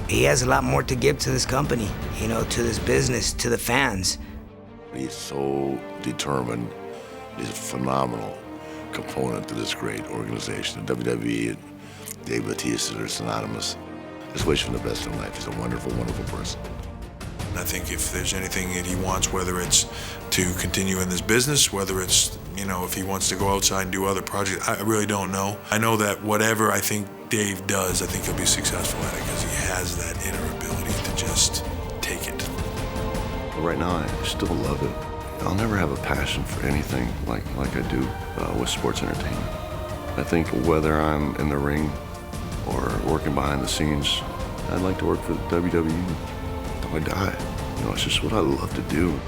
He has a lot more to give to this company, you know, to this business, to the fans. He's so determined. He's a phenomenal component to this great organization. The WWE and Dave Batista are synonymous. Just wish him the best in life. He's a wonderful, wonderful person. I think if there's anything that he wants, whether it's to continue in this business, whether it's, you know, if he wants to go outside and do other projects, I really don't know. I know that whatever I think Dave does, I think he'll be successful at it because he has that inner ability to just take it. Right now, I still love it. I'll never have a passion for anything like I do with sports entertainment. I think whether I'm in the ring or working behind the scenes, I'd like to work for the WWE until I die. You know, it's just what I love to do.